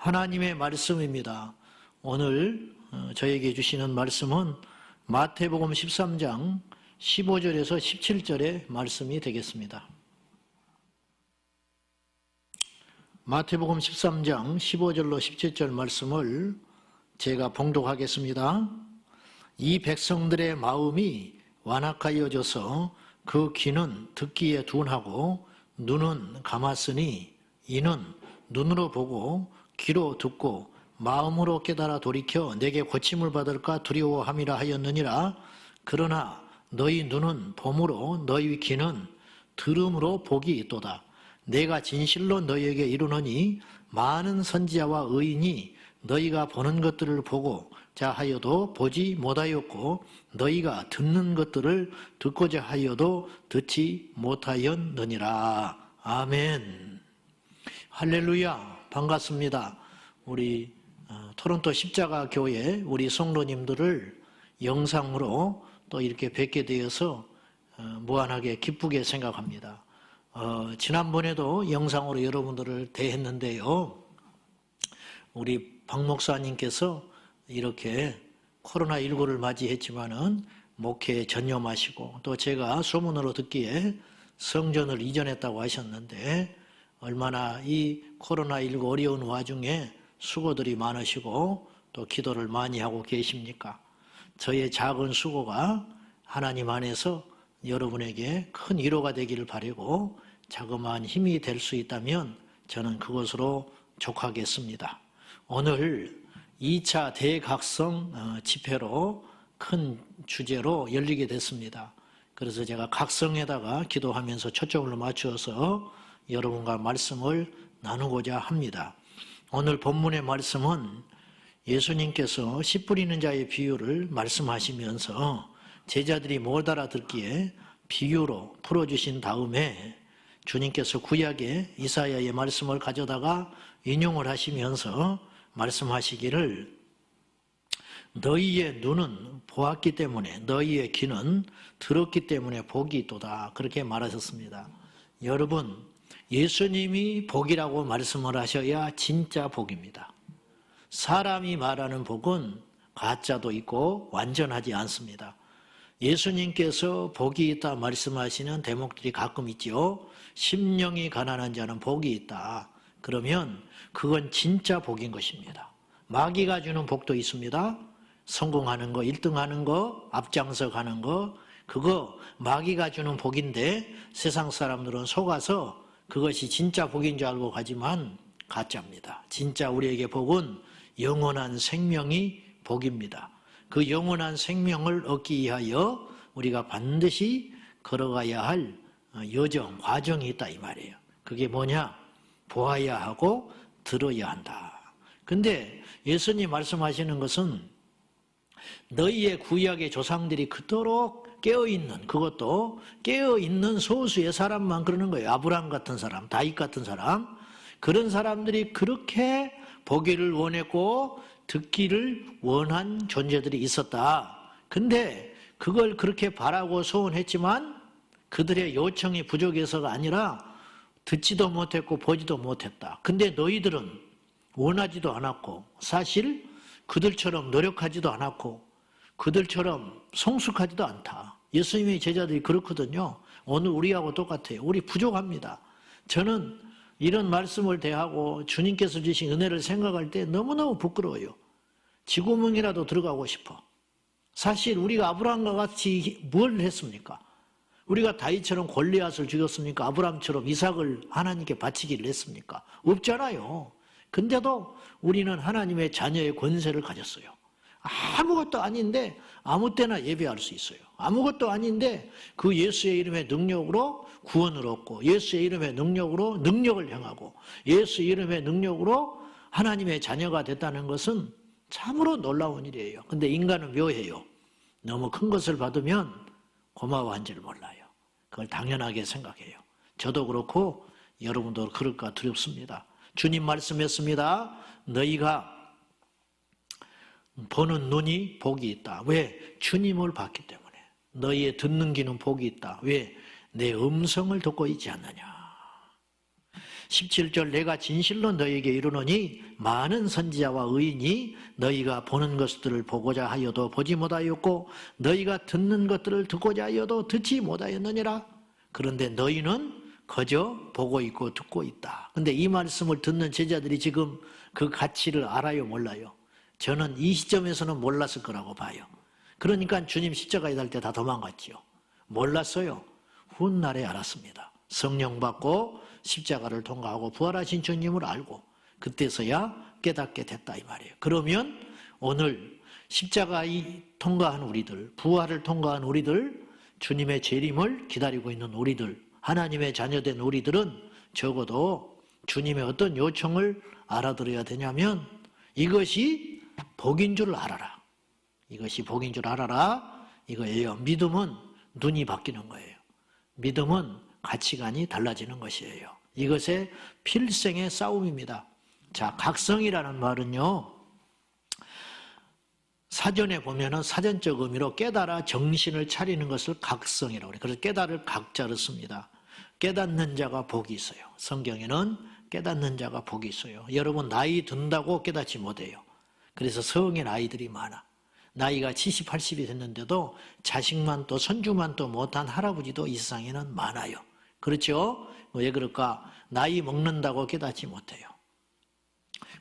하나님의 말씀입니다. 오늘 저에게 주시는 말씀은 마태복음 13장 15절에서 17절의 말씀이 되겠습니다. 마태복음 13장 15절로 17절 말씀을 제가 봉독하겠습니다. 이 백성들의 마음이 완악하여져서 그 귀는 듣기에 둔하고 눈은 감았으니 이는 눈으로 보고 귀로 듣고 마음으로 깨달아 돌이켜 내게 고침을 받을까 두려워함이라 하였느니라. 그러나 너희 눈은 봄으로 너희 귀는 들음으로 복이 있도다. 내가 진실로 너희에게 이르노니 많은 선지자와 의인이 너희가 보는 것들을 보고 자하여도 보지 못하였고 너희가 듣는 것들을 듣고자 하여도 듣지 못하였느니라. 아멘. 할렐루야. 반갑습니다. 우리 토론토 십자가 교회 우리 성도님들을 영상으로 또 이렇게 뵙게 되어서 무한하게 기쁘게 생각합니다. 지난번에도 영상으로 여러분들을 대했는데요. 우리 박 목사님께서 이렇게 코로나19를 맞이했지만은 목회에 전념하시고 또 제가 소문으로 듣기에 성전을 이전했다고 하셨는데 얼마나 이 코로나19 어려운 와중에 수고들이 많으시고 또 기도를 많이 하고 계십니까? 저의 작은 수고가 하나님 안에서 여러분에게 큰 위로가 되기를 바라고 자그마한 힘이 될 수 있다면 저는 그것으로 족하겠습니다. 오늘 2차 대각성 집회로 큰 주제로 열리게 됐습니다. 그래서 제가 각성에다가 기도하면서 초점을 맞추어서 여러분과 말씀을 나누고자 합니다. 오늘 본문의 말씀은 예수님께서 씨 뿌리는 자의 비유를 말씀하시면서 제자들이 못 알아듣기에 비유로 풀어주신 다음에 주님께서 구약의 이사야의 말씀을 가져다가 인용을 하시면서 말씀하시기를 너희의 눈은 보았기 때문에 너희의 귀는 들었기 때문에 복이 있도다. 그렇게 말하셨습니다. 여러분, 예수님이 복이라고 말씀을 하셔야 진짜 복입니다. 사람이 말하는 복은 가짜도 있고 완전하지 않습니다. 예수님께서 복이 있다 말씀하시는 대목들이 가끔 있죠. 심령이 가난한 자는 복이 있다. 그러면 그건 진짜 복인 것입니다. 마귀가 주는 복도 있습니다. 성공하는 거, 1등하는 거, 앞장서 가는 거, 그거 마귀가 주는 복인데 세상 사람들은 속아서 그것이 진짜 복인 줄 알고 가지만 가짜입니다. 진짜 우리에게 복은 영원한 생명이 복입니다. 그 영원한 생명을 얻기 위하여 우리가 반드시 걸어가야 할 여정, 과정이 있다 이 말이에요. 그게 뭐냐? 보아야 하고 들어야 한다. 근데 예수님 말씀하시는 것은 너희의 구약의 조상들이 그토록 깨어있는, 그것도 깨어있는 소수의 사람만 그러는 거예요. 아브라함 같은 사람, 다윗 같은 사람, 그런 사람들이 그렇게 보기를 원했고 듣기를 원한 존재들이 있었다. 근데 그걸 그렇게 바라고 소원했지만 그들의 요청이 부족해서가 아니라 듣지도 못했고 보지도 못했다. 근데 너희들은 원하지도 않았고 사실 그들처럼 노력하지도 않았고 그들처럼 성숙하지도 않다. 예수님의 제자들이 그렇거든요. 오늘 우리하고 똑같아요. 우리 부족합니다. 저는 이런 말씀을 대하고 주님께서 주신 은혜를 생각할 때 너무너무 부끄러워요. 지구멍이라도 들어가고 싶어. 사실 우리가 아브라함과 같이 뭘 했습니까? 우리가 다윗처럼 골리앗을 죽였습니까? 아브라함처럼 이삭을 하나님께 바치기를 했습니까? 없잖아요. 근데도 우리는 하나님의 자녀의 권세를 가졌어요. 아무것도 아닌데 아무 때나 예배할 수 있어요. 아무것도 아닌데 그 예수의 이름의 능력으로 구원을 얻고 예수의 이름의 능력으로 능력을 행하고 예수의 이름의 능력으로 하나님의 자녀가 됐다는 것은 참으로 놀라운 일이에요. 근데 인간은 묘해요. 너무 큰 것을 받으면 고마워한 줄 몰라요. 그걸 당연하게 생각해요. 저도 그렇고 여러분도 그럴까 두렵습니다. 주님 말씀했습니다. 너희가 보는 눈이 복이 있다. 왜? 주님을 봤기 때문에. 너희의 듣는 귀는 복이 있다. 왜? 내 음성을 듣고 있지 않느냐. 17절 내가 진실로 너희에게 이르노니 많은 선지자와 의인이 너희가 보는 것들을 보고자 하여도 보지 못하였고 너희가 듣는 것들을 듣고자 하여도 듣지 못하였느니라. 그런데 너희는 그저 보고 있고 듣고 있다. 근데 이 말씀을 듣는 제자들이 지금 그 가치를 알아요, 몰라요? 저는 이 시점에서는 몰랐을 거라고 봐요. 그러니까 주님 십자가에 달 때 다 도망갔지요. 몰랐어요. 훗날에 알았습니다. 성령 받고 십자가를 통과하고 부활하신 주님을 알고 그때서야 깨닫게 됐다 이 말이에요. 그러면 오늘 십자가 통과한 우리들, 부활을 통과한 우리들, 주님의 재림을 기다리고 있는 우리들, 하나님의 자녀된 우리들은 적어도 주님의 어떤 요청을 알아들어야 되냐면 이것이 복인 줄 알아라. 이것이 복인 줄 알아라. 이거예요. 믿음은 눈이 바뀌는 거예요. 믿음은 가치관이 달라지는 것이에요. 이것의 필생의 싸움입니다. 자, 각성이라는 말은요, 사전에 보면은 사전적 의미로 깨달아 정신을 차리는 것을 각성이라고 해요. 그래서 깨달을 각자를 씁니다. 깨닫는 자가 복이 있어요. 성경에는 깨닫는 자가 복이 있어요. 여러분 나이 든다고 깨닫지 못해요. 그래서 성인 아이들이 많아. 나이가 70, 80이 됐는데도 자식만 또 손주만 또 못한 할아버지도 이 세상에는 많아요. 그렇죠? 왜 그럴까? 나이 먹는다고 깨닫지 못해요.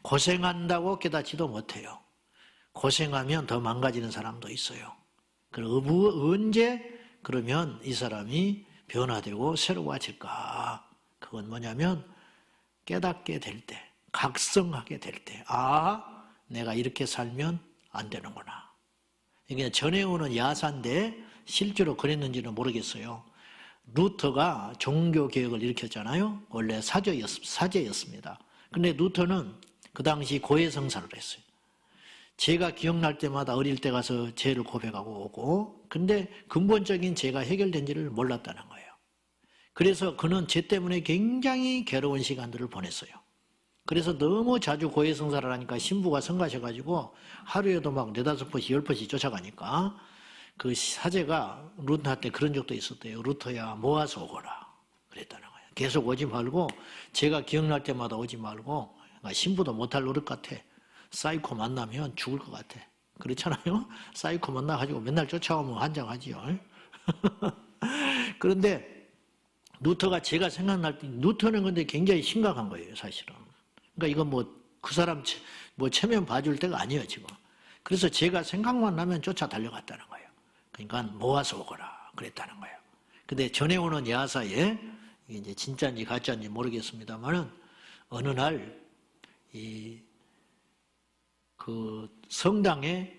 고생한다고 깨닫지도 못해요. 고생하면 더 망가지는 사람도 있어요. 그리고 언제 그러면 이 사람이 변화되고 새로워질까? 그건 뭐냐면 깨닫게 될 때, 각성하게 될 때, 아, 내가 이렇게 살면 안 되는구나. 이게 전해오는 야사인데 실제로 그랬는지는 모르겠어요. 루터가 종교개혁을 일으켰잖아요. 원래 사제였습니다. 근데 루터는 그 당시 고해성사를 했어요. 제가 기억날 때마다 어릴 때 가서 죄를 고백하고 오고, 근데 근본적인 죄가 해결된지를 몰랐다는 거예요. 그래서 그는 죄 때문에 굉장히 괴로운 시간들을 보냈어요. 그래서 너무 자주 고해성사를 하니까 신부가 성가셔가지고 하루에도 막 4-5번씩 10번씩 쫓아가니까 그 사제가 루터한테 그런 적도 있었대요. 루터야 모아서 오거라 그랬다는 거예요. 계속 오지 말고 제가 기억날 때마다 오지 말고 신부도 못할 노릇 같아. 사이코 만나면 죽을 것 같아. 그렇잖아요. 사이코 만나가지고 맨날 쫓아오면 환장하지요. 그런데 루터가 제가 생각날 때 루터는 근데 굉장히 심각한 거예요 사실은. 그러니까 이건 그 사람 체면 봐줄 때가 아니에요 지금. 그래서 제가 생각만 나면 쫓아 달려갔다는 거예요. 그러니까 모아서 오거라 그랬다는 거예요. 근데 전해오는 야사에 이게 이제 진짜인지 가짜인지 모르겠습니다만은 어느 날 그 성당에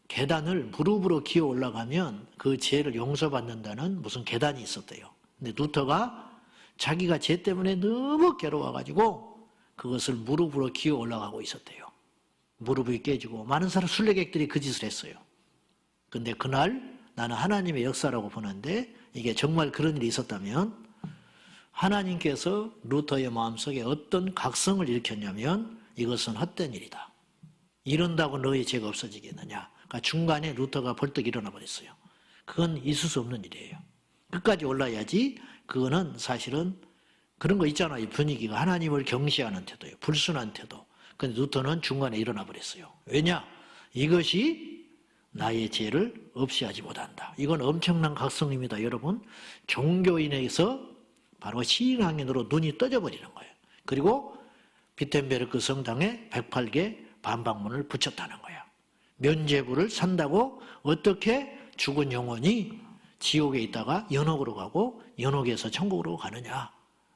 계단을 무릎으로 기어 올라가면 그 죄를 용서받는다는 무슨 계단이 있었대요. 근데 루터가 자기가 죄 때문에 너무 괴로워가지고 그것을 무릎으로 기어 올라가고 있었대요. 무릎이 깨지고 많은 순례객들이 그 짓을 했어요. 근데 그날 나는 하나님의 역사라고 보는데 이게 정말 그런 일이 있었다면 하나님께서 루터의 마음속에 어떤 각성을 일으켰냐면 이것은 헛된 일이다. 이런다고 너의 죄가 없어지겠느냐. 그러니까 중간에 루터가 벌떡 일어나 버렸어요. 그건 있을 수 없는 일이에요. 끝까지 올라야지. 그거는 사실은 그런 거 있잖아요. 분위기가 하나님을 경시하는 태도예요. 불순한 태도. 근데 루터는 중간에 일어나 버렸어요. 왜냐? 이것이 나의 죄를 없이 하지 못한다. 이건 엄청난 각성입니다. 여러분. 종교인에서 바로 신앙인으로 눈이 떠져 버리는 거예요. 그리고 비텐베르크 성당에 108개 반박문을 붙였다는 거야. 면죄부를 산다고 어떻게 죽은 영혼이 지옥에 있다가 연옥으로 가고 연옥에서 천국으로 가느냐.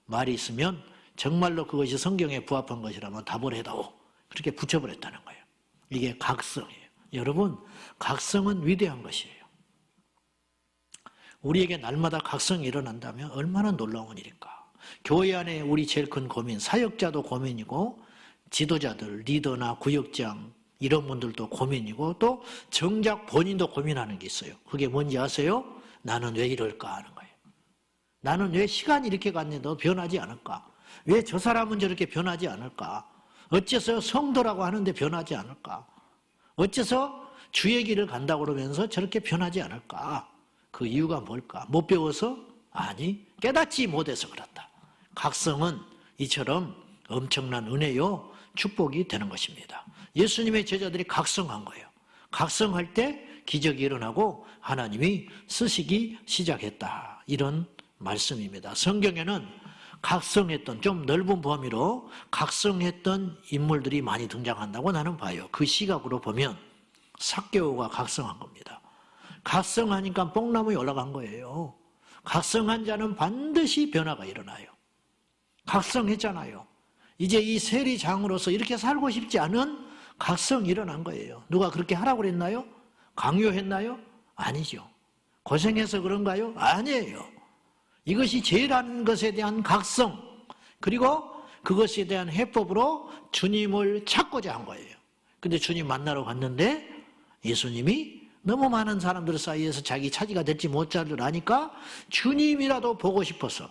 말이 있으면 정말로 그것이 성경에 부합한 것이라면 답을 해다오. 그렇게 붙여버렸다는 거예요. 이게 각성이에요. 여러분, 각성은 위대한 것이에요. 우리에게 날마다 각성이 일어난다면 얼마나 놀라운 일일까. 교회 안에 우리 제일 큰 고민, 사역자도 고민이고 지도자들, 리더나 구역장 이런 분들도 고민이고 또 정작 본인도 고민하는 게 있어요. 그게 뭔지 아세요? 나는 왜 이럴까 하는 거예요. 나는 왜 시간이 이렇게 갔는데도 변하지 않을까? 왜 저 사람은 저렇게 변하지 않을까? 어째서 성도라고 하는데 변하지 않을까? 어째서 주의 길을 간다고 그러면서 저렇게 변하지 않을까? 그 이유가 뭘까? 못 배워서? 아니, 깨닫지 못해서 그렇다. 각성은 이처럼 엄청난 은혜요, 축복이 되는 것입니다. 예수님의 제자들이 각성한 거예요. 각성할 때 기적이 일어나고 하나님이 쓰시기 시작했다. 이런 말씀입니다. 성경에는 각성했던, 좀 넓은 범위로 각성했던 인물들이 많이 등장한다고 나는 봐요. 그 시각으로 보면 삭개오가 각성한 겁니다. 각성하니까 뽕나무에 올라간 거예요. 각성한 자는 반드시 변화가 일어나요. 각성했잖아요. 이제 이 세리장으로서 이렇게 살고 싶지 않은 각성이 일어난 거예요. 누가 그렇게 하라고 그랬나요? 강요했나요? 아니죠. 고생해서 그런가요? 아니에요. 이것이 죄라는 것에 대한 각성, 그리고 그것에 대한 해법으로 주님을 찾고자 한 거예요. 근데 주님 만나러 갔는데 예수님이 너무 많은 사람들 사이에서 자기 차지가 될지 못할줄 아니까 주님이라도 보고 싶어서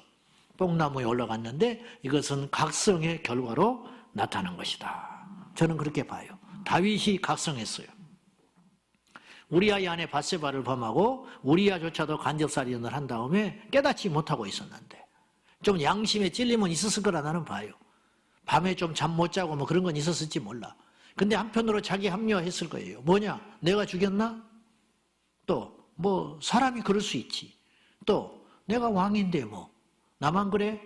뽕나무에 올라갔는데 이것은 각성의 결과로 나타난 것이다. 저는 그렇게 봐요. 다윗이 각성했어요. 우리아의 아내 밧세바를 범하고 우리아조차도 간접살인을 한 다음에 깨닫지 못하고 있었는데 좀 양심에 찔림은 있었을 거라 나는 봐요. 밤에 좀 잠 못 자고 뭐 그런 건 있었을지 몰라. 근데 한편으로 자기 합리화했을 거예요. 뭐냐? 내가 죽였나? 또 뭐 사람이 그럴 수 있지. 또 내가 왕인데 뭐 나만 그래?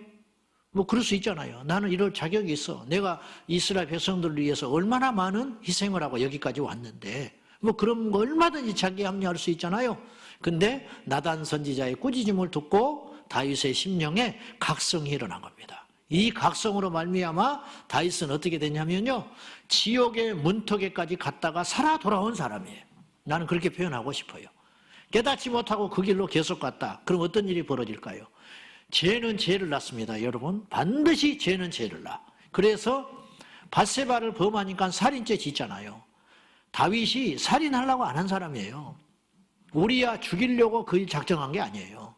뭐 그럴 수 있잖아요. 나는 이럴 자격이 있어. 내가 이스라엘 백성들을 위해서 얼마나 많은 희생을 하고 여기까지 왔는데 뭐 그런 거 얼마든지 자기 합리화할 수 있잖아요. 근데 나단 선지자의 꾸짖음을 듣고 다윗의 심령에 각성이 일어난 겁니다. 이 각성으로 말미암아 다윗은 어떻게 됐냐면요, 지옥의 문턱에까지 갔다가 살아 돌아온 사람이에요. 나는 그렇게 표현하고 싶어요. 깨닫지 못하고 그 길로 계속 갔다. 그럼 어떤 일이 벌어질까요? 죄는 죄를 낳습니다. 여러분, 반드시 죄는 죄를 낳아. 그래서 밧세바를 범하니까 살인죄 짓잖아요. 다윗이 살인하려고 안 한 사람이에요. 우리야 죽이려고 그 일 작정한 게 아니에요.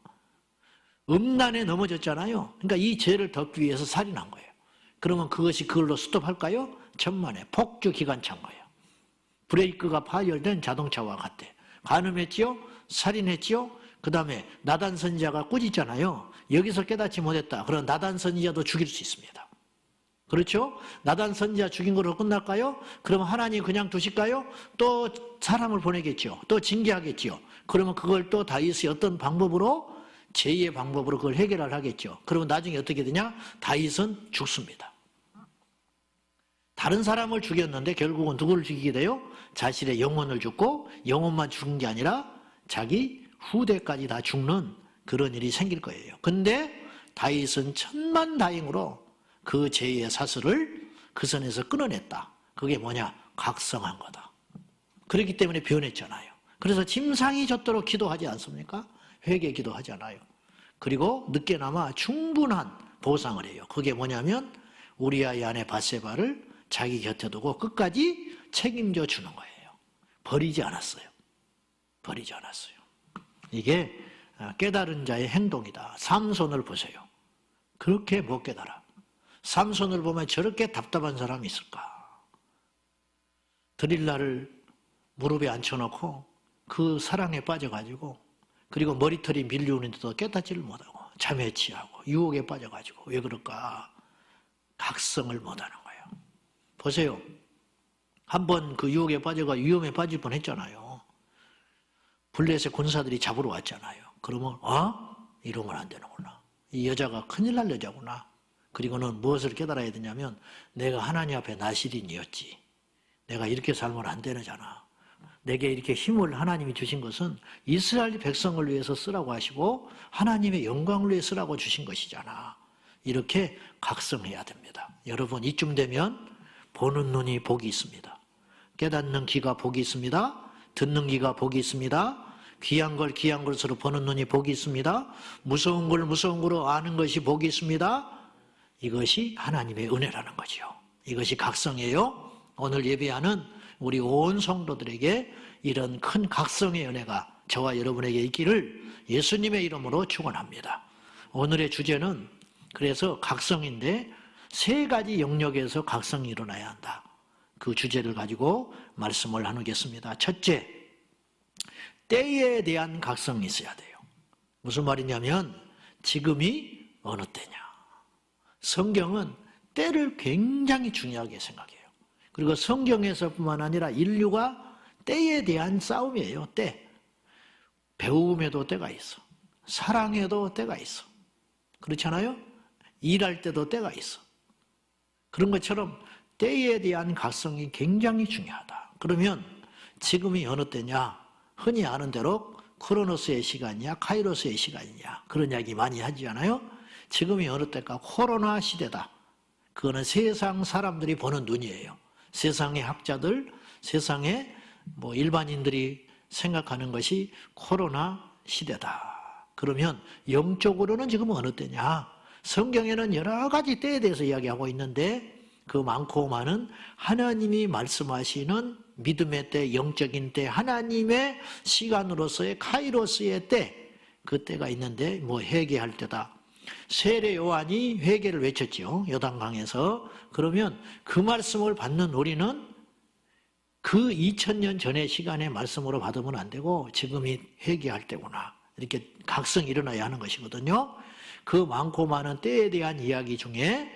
음란에 넘어졌잖아요. 그러니까 이 죄를 덮기 위해서 살인한 거예요. 그러면 그것이 그걸로 스톱할까요? 천만에 폭주 기관차인 거예요. 브레이크가 파열된 자동차와 같대. 간음했지요? 살인했지요? 그 다음에 나단 선지자가 꾸짖잖아요. 여기서 깨닫지 못했다. 그럼 나단 선지자도 죽일 수 있습니다. 그렇죠? 나단 선지자 죽인 걸로 끝날까요? 그럼 하나님 그냥 두실까요? 또 사람을 보내겠죠. 또 징계하겠죠. 그러면 그걸 또 다윗이 어떤 방법으로, 제2의 방법으로 그걸 해결을 하겠죠. 그러면 나중에 어떻게 되냐? 다윗은 죽습니다. 다른 사람을 죽였는데 결국은 누구를 죽이게 돼요? 자신의 영혼을 죽고, 영혼만 죽은 게 아니라 자기 후대까지 다 죽는 그런 일이 생길 거예요. 근데 다윗은 천만다행으로 그 죄의 사슬을 그 선에서 끊어냈다. 그게 뭐냐? 각성한 거다. 그렇기 때문에 변했잖아요. 그래서 짐승이 젖도록 기도하지 않습니까? 회개 기도하잖아요. 그리고 늦게나마 충분한 보상을 해요. 그게 뭐냐면 우리아의 아내 밧세바를 자기 곁에 두고 끝까지 책임져 주는 거예요. 버리지 않았어요. 버리지 않았어요. 이게 깨달은 자의 행동이다. 삼손을 보세요. 그렇게 못 깨달아. 삼손을 보면 저렇게 답답한 사람이 있을까? 드릴라를 무릎에 앉혀놓고 그 사랑에 빠져가지고, 그리고 머리털이 밀려오는데도 깨닫지를 못하고 잠에 취하고 유혹에 빠져가지고 왜 그럴까? 각성을 못하는 거예요. 보세요. 한번 그 유혹에 빠져가 위험에 빠질 뻔했잖아요. 블레셋 군사들이 잡으러 왔잖아요. 그러면 이러면 안 되는구나. 이 여자가 큰일 날 여자구나. 그리고는 무엇을 깨달아야 되냐면 내가 하나님 앞에 나실인이었지. 내가 이렇게 살면 안 되잖아. 내게 이렇게 힘을 하나님이 주신 것은 이스라엘 백성을 위해서 쓰라고 하시고 하나님의 영광을 위해 쓰라고 주신 것이잖아. 이렇게 각성해야 됩니다. 여러분, 이쯤 되면 보는 눈이 복이 있습니다. 깨닫는 귀가 복이 있습니다. 듣는 귀가 복이 있습니다. 귀한 걸 귀한 것으로 보는 눈이 복이 있습니다. 무서운 걸 무서운 거로 아는 것이 복이 있습니다. 이것이 하나님의 은혜라는 거죠. 이것이 각성이에요. 오늘 예배하는 우리 온 성도들에게 이런 큰 각성의 은혜가 저와 여러분에게 있기를 예수님의 이름으로 축원합니다. 오늘의 주제는 그래서 각성인데 세 가지 영역에서 각성이 일어나야 한다. 그 주제를 가지고 말씀을 나누겠습니다. 첫째, 때에 대한 각성이 있어야 돼요. 무슨 말이냐면 지금이 어느 때냐. 성경은 때를 굉장히 중요하게 생각해요. 그리고 성경에서뿐만 아니라 인류가 때에 대한 싸움이에요. 때. 배움에도 때가 있어. 사랑에도 때가 있어. 그렇잖아요? 일할 때도 때가 있어. 그런 것처럼 때에 대한 각성이 굉장히 중요하다. 그러면 지금이 어느 때냐? 흔히 아는 대로 크로노스의 시간이냐 카이로스의 시간이냐 그런 이야기 많이 하지 않아요? 지금이 어느 때일까? 코로나 시대다. 그거는 세상 사람들이 보는 눈이에요. 세상의 학자들, 세상의 일반인들이 생각하는 것이 코로나 시대다. 그러면 영적으로는 지금 어느 때냐? 성경에는 여러 가지 때에 대해서 이야기하고 있는데 그 많고 많은 하나님이 말씀하시는 믿음의 때, 영적인 때, 하나님의 시간으로서의 카이로스의 때, 그 때가 있는데 회개할 때다. 세례 요한이 회개를 외쳤지요. 요단강에서. 그러면 그 말씀을 받는 우리는 그 2000년 전의 시간의 말씀으로 받으면 안 되고 지금이 회개할 때구나. 이렇게 각성이 일어나야 하는 것이거든요. 그 많고 많은 때에 대한 이야기 중에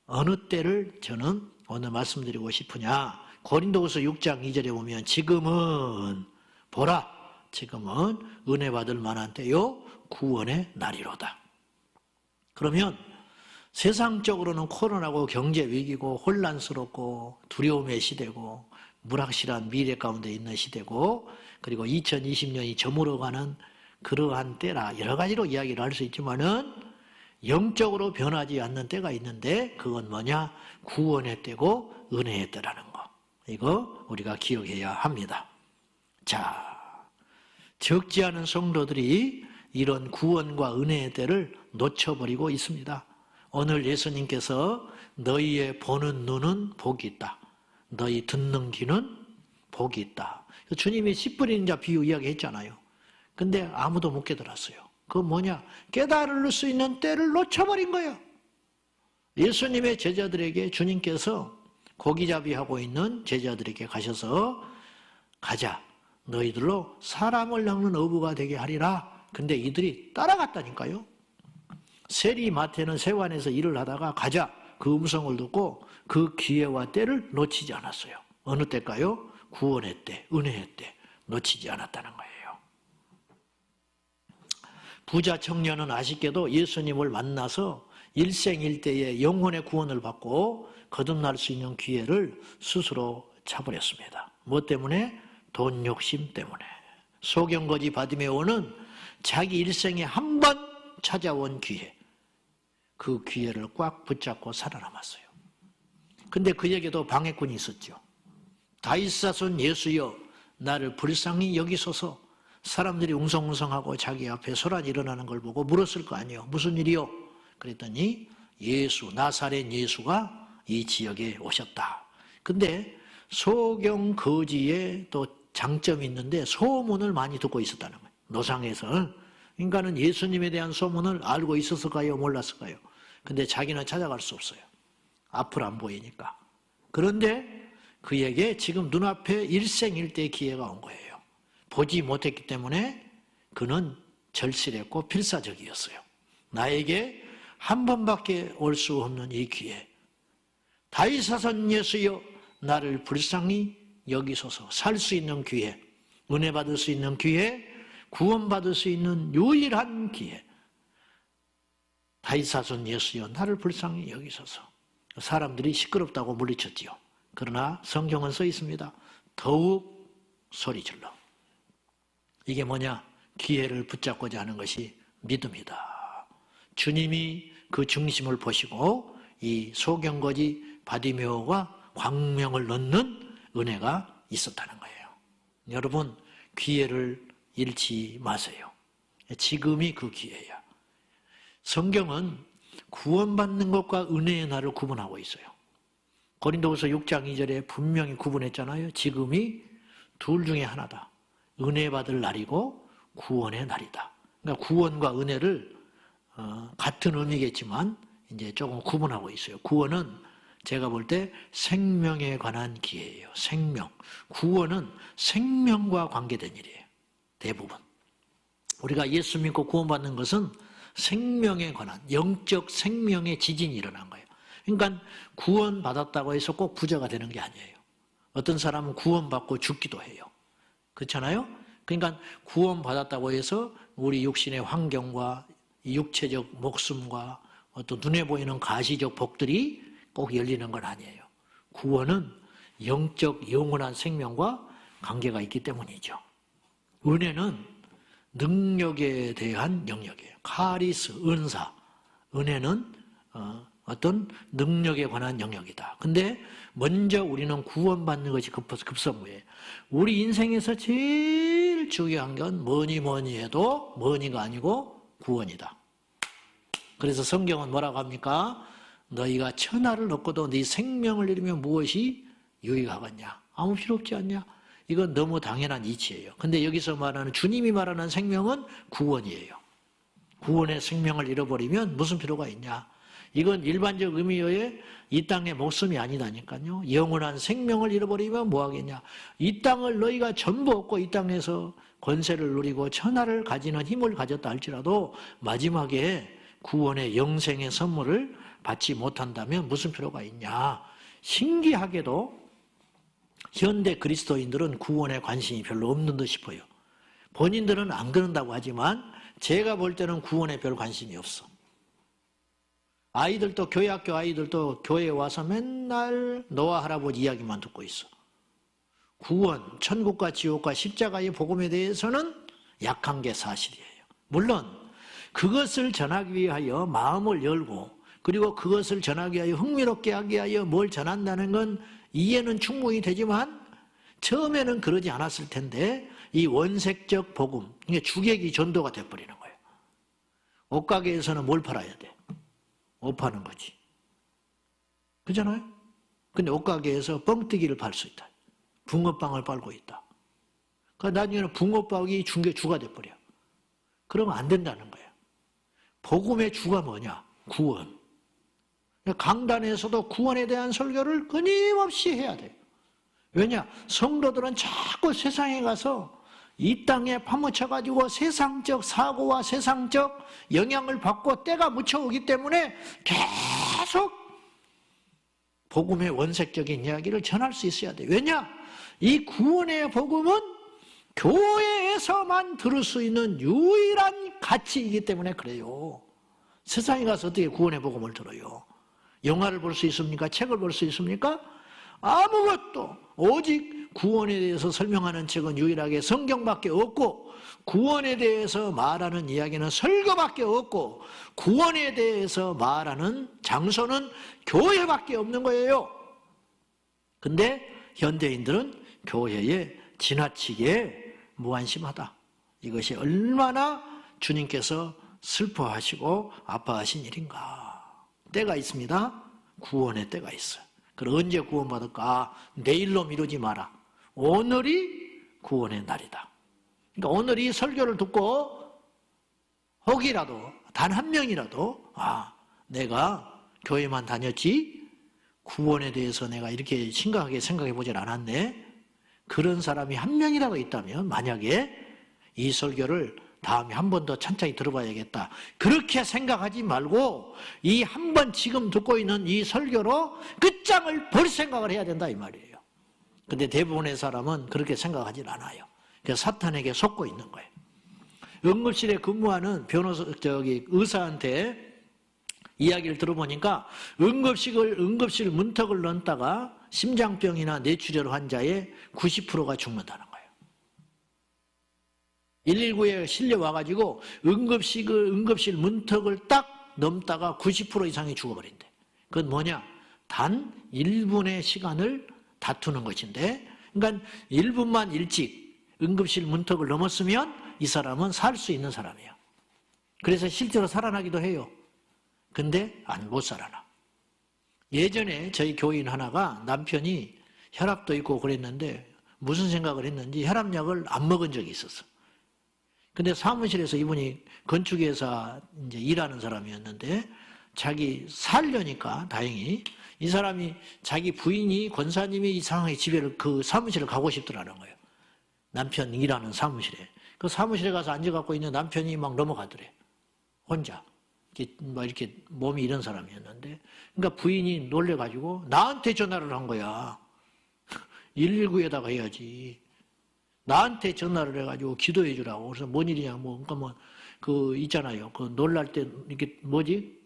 어느 때를 저는 오늘 말씀드리고 싶으냐. 고린도후서 6장 2절에 보면 지금은 보라 지금은 은혜 받을 만한 때요 구원의 날이로다. 그러면 세상적으로는 코로나고 경제 위기고 혼란스럽고 두려움의 시대고 불확실한 미래 가운데 있는 시대고 그리고 2020년이 저물어가는 그러한 때라 여러 가지로 이야기를 할 수 있지만은 영적으로 변하지 않는 때가 있는데 그건 뭐냐? 구원의 때고 은혜의 때라는 거. 이거 우리가 기억해야 합니다. 자, 적지 않은 성도들이 이런 구원과 은혜의 때를 놓쳐버리고 있습니다. 오늘 예수님께서 너희의 보는 눈은 복이 있다. 너희 듣는 귀는 복이 있다. 주님이 씨 뿌리는 자 비유 이야기했잖아요. 근데 아무도 못 깨달았어요. 그건 뭐냐? 깨달을 수 있는 때를 놓쳐버린 거예요. 예수님의 제자들에게 주님께서 고기잡이하고 있는 제자들에게 가셔서 가자. 너희들로 사람을 낚는 어부가 되게 하리라. 근데 이들이 따라갔다니까요. 세리마태는 세관에서 일을 하다가 가자. 그 음성을 듣고 그 기회와 때를 놓치지 않았어요. 어느 때일까요? 구원의 때, 은혜의 때 놓치지 않았다는 거예요. 부자 청년은 아쉽게도 예수님을 만나서 일생일대의 영혼의 구원을 받고 거듭날 수 있는 기회를 스스로 차버렸습니다. 뭐 때문에? 돈 욕심 때문에. 소경거지 바디메오는 자기 일생에 한 번 찾아온 기회, 그 기회를 꽉 붙잡고 살아남았어요. 근데 그에게도 방해꾼이 있었죠. 다윗 자손 예수여 나를 불쌍히 여기소서. 사람들이 웅성웅성하고 자기 앞에 소란이 일어나는 걸 보고 물었을 거 아니에요. 무슨 일이요? 그랬더니 예수, 나사렛 예수가 이 지역에 오셨다. 근데 소경 거지에 또 장점이 있는데 소문을 많이 듣고 있었다는 거예요. 노상에서. 인간은 예수님에 대한 소문을 알고 있었을까요? 몰랐을까요? 근데 자기는 찾아갈 수 없어요. 앞을 안 보이니까. 그런데 그에게 지금 눈앞에 일생일대의 기회가 온 거예요. 보지 못했기 때문에 그는 절실했고 필사적이었어요. 나에게 한 번밖에 올 수 없는 이 기회. 다윗 자손 예수여 나를 불쌍히 여기소서. 살 수 있는 기회, 은혜 받을 수 있는 기회, 구원받을 수 있는 유일한 기회. 다윗 자손 예수여 나를 불쌍히 여기소서. 사람들이 시끄럽다고 물리쳤지요. 그러나 성경은 써 있습니다. 더욱 소리질러. 이게 뭐냐? 기회를 붙잡고자 하는 것이 믿음이다. 주님이 그 중심을 보시고 이 소경거지 바디메오가 광명을 넣는 은혜가 있었다는 거예요. 여러분 기회를 잃지 마세요. 지금이 그 기회야. 성경은 구원받는 것과 은혜의 날을 구분하고 있어요. 고린도후서 6장 2절에 분명히 구분했잖아요. 지금이 둘 중에 하나다. 은혜 받을 날이고 구원의 날이다. 그러니까 구원과 은혜를 같은 의미겠지만 이제 조금 구분하고 있어요. 구원은 제가 볼 때 생명에 관한 기회예요. 생명. 구원은 생명과 관계된 일이에요. 대부분. 우리가 예수 믿고 구원받는 것은 생명에 관한 영적 생명의 지진이 일어난 거예요. 그러니까 구원받았다고 해서 꼭 부자가 되는 게 아니에요. 어떤 사람은 구원받고 죽기도 해요. 그렇잖아요? 그러니까 구원받았다고 해서 우리 육신의 환경과 육체적 목숨과 어떤 눈에 보이는 가시적 복들이 꼭 열리는 건 아니에요. 구원은 영적 영원한 생명과 관계가 있기 때문이죠. 은혜는 능력에 대한 영역이에요. 카리스, 은사. 은혜는 어떤 능력에 관한 영역이다. 근데 먼저 우리는 구원받는 것이 급선무예요. 우리 인생에서 제일 중요한 건 뭐니 해도 뭐니가 아니고 구원이다. 그래서 성경은 뭐라고 합니까? 너희가 천하를 얻고도 네 생명을 잃으면 무엇이 유익하겠냐? 아무 필요 없지 않냐? 이건 너무 당연한 이치예요. 근데 여기서 말하는 주님이 말하는 생명은 구원이에요. 구원의 생명을 잃어버리면 무슨 필요가 있냐? 이건 일반적 의미의 이 땅의 목숨이 아니다니까요. 영원한 생명을 잃어버리면 뭐하겠냐? 이 땅을 너희가 전부 얻고 이 땅에서 권세를 누리고 천하를 가지는 힘을 가졌다 할지라도 마지막에 구원의 영생의 선물을 받지 못한다면 무슨 필요가 있냐? 신기하게도 현대 그리스도인들은 구원에 관심이 별로 없는 듯 싶어요. 본인들은 안 그런다고 하지만 제가 볼 때는 구원에 별 관심이 없어. 아이들도 교회학교 아이들도 교회에 와서 맨날 노아 할아버지 이야기만 듣고 있어. 구원, 천국과 지옥과 십자가의 복음에 대해서는 약한 게 사실이에요. 물론 그것을 전하기 위하여 마음을 열고 그리고 그것을 전하기 위하여 흥미롭게 하기 위하여 뭘 전한다는 건 이해는 충분히 되지만 처음에는 그러지 않았을 텐데 이 원색적 복음, 이게 주객이 전도가 돼버리는 거예요. 옷가게에서는 뭘 팔아야 돼? 옷 파는 거지. 그잖아요? 근데 옷가게에서 뻥튀기를 팔 수 있다. 붕어빵을 팔고 있다. 그러니까 나중에는 붕어빵이 주가 돼버려. 그러면 안 된다는 거예요. 복음의 주가 뭐냐? 구원. 강단에서도 구원에 대한 설교를 끊임없이 해야 돼요. 왜냐? 성도들은 자꾸 세상에 가서 이 땅에 파묻혀가지고 세상적 사고와 세상적 영향을 받고 때가 묻혀오기 때문에 계속 복음의 원색적인 이야기를 전할 수 있어야 돼요. 왜냐? 이 구원의 복음은 교회에서만 들을 수 있는 유일한 가치이기 때문에 그래요. 세상에 가서 어떻게 구원의 복음을 들어요? 영화를 볼 수 있습니까? 책을 볼 수 있습니까? 아무것도. 오직 구원에 대해서 설명하는 책은 유일하게 성경밖에 없고 구원에 대해서 말하는 이야기는 설교밖에 없고 구원에 대해서 말하는 장소는 교회밖에 없는 거예요. 근데 현대인들은 교회에 지나치게 무관심하다. 이것이 얼마나 주님께서 슬퍼하시고 아파하신 일인가. 때가 있습니다. 구원의 때가 있어요. 그럼 언제 구원받을까? 내일로 미루지 마라. 오늘이 구원의 날이다. 그러니까 오늘 이 설교를 듣고 혹이라도 단 한 명이라도 내가 교회만 다녔지 구원에 대해서 내가 이렇게 심각하게 생각해 보질 않았네. 그런 사람이 한 명이라도 있다면 만약에 이 설교를 다음에 한 번 더 천천히 들어봐야겠다. 그렇게 생각하지 말고 이 한 번 지금 듣고 있는 이 설교로 끝장을 볼 생각을 해야 된다 이 말이에요. 근데 대부분의 사람은 그렇게 생각하진 않아요. 그래서 사탄에게 속고 있는 거예요. 응급실에 근무하는 의사한테 이야기를 들어보니까 응급실 문턱을 넘다가 심장병이나 뇌출혈 환자의 90%가 죽는다는 거예요. 119에 실려와가지고 응급실 문턱을 딱 넘다가 90% 이상이 죽어버린대. 그건 뭐냐? 단 1분의 시간을 다투는 것인데, 그러니까 1분만 일찍 응급실 문턱을 넘었으면 이 사람은 살 수 있는 사람이야. 그래서 실제로 살아나기도 해요. 근데 못 살아나. 예전에 저희 교인 하나가 남편이 혈압도 있고 그랬는데 무슨 생각을 했는지 혈압약을 안 먹은 적이 있었어. 근데 사무실에서 이분이 건축회사 이제 일하는 사람이었는데 자기 살려니까 다행히 이 사람이 자기 부인이 권사님이 이상하게 그 사무실을 가고 싶더라는 거예요. 남편 일하는 사무실에. 그 사무실에 가서 앉아갖고 있는 남편이 막 넘어가더래. 혼자. 이렇게 몸이 이런 사람이었는데, 그러니까 부인이 놀래가지고 나한테 전화를 한 거야. 119에다가 해야지. 나한테 전화를 해가지고 기도해 주라고. 그래서 뭔 일이냐, 그러니까 있잖아요. 놀랄 때, 이렇게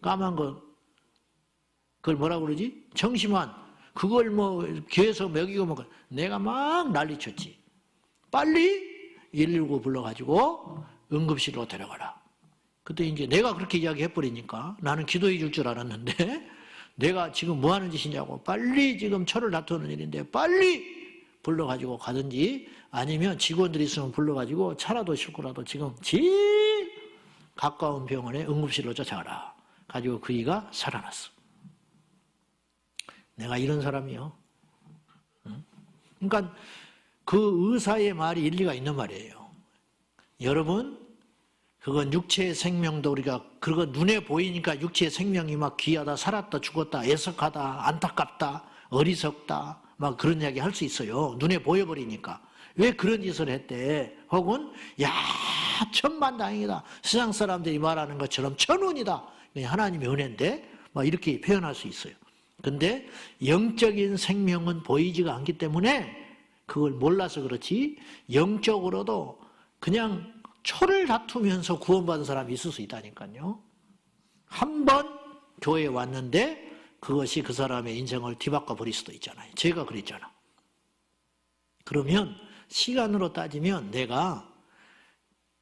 까만 거, 그걸 뭐라 그러지? 정심환. 그걸 귀에서 먹이고 내가 막 난리쳤지. 빨리 119 불러가지고 응급실로 데려가라. 그때 이제 내가 그렇게 이야기해버리니까 나는 기도해 줄 줄 알았는데 내가 지금 뭐 하는 짓이냐고 빨리 지금 철을 다투는 일인데 빨리 불러가지고 가든지 아니면 직원들이 있으면 불러가지고 차라도 싣고라도 지금 제일 가까운 병원에 응급실로 쫓아가라. 가지고 그이가 살아났어. 내가 이런 사람이요. 그러니까 그 의사의 말이 일리가 있는 말이에요. 여러분, 그건 육체의 생명도 우리가 그거 눈에 보이니까 육체의 생명이 막 귀하다, 살았다, 죽었다, 애석하다, 안타깝다, 어리석다, 막 그런 이야기 할 수 있어요. 눈에 보여버리니까. 왜 그런 짓을 했대? 혹은 야, 천만다행이다. 세상 사람들이 말하는 것처럼 천운이다. 하나님의 은혜인데 막 이렇게 표현할 수 있어요. 근데 영적인 생명은 보이지가 않기 때문에 그걸 몰라서 그렇지 영적으로도 그냥 초를 다투면서 구원받은 사람이 있을 수 있다니까요. 한 번 교회에 왔는데 그것이 그 사람의 인생을 뒤바꿔 버릴 수도 있잖아요. 제가 그랬잖아. 그러면 시간으로 따지면 내가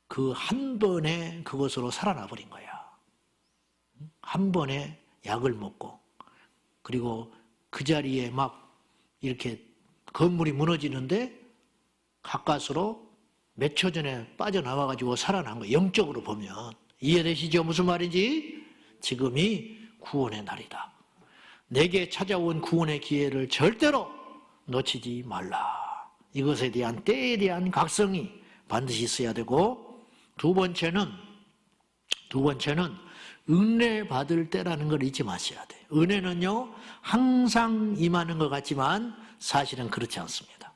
그 한 번에 그것으로 살아나 버린 거야. 한 번에 약을 먹고 그리고 그 자리에 막 이렇게 건물이 무너지는데 가까스로 몇 초 전에 빠져나와가지고 살아난 거예요. 영적으로 보면. 이해되시죠? 무슨 말인지? 지금이 구원의 날이다. 내게 찾아온 구원의 기회를 절대로 놓치지 말라. 이것에 대한 때에 대한 각성이 반드시 있어야 되고 두 번째는 은혜 받을 때라는 걸 잊지 마셔야 돼요. 은혜는요 항상 임하는 것 같지만 사실은 그렇지 않습니다.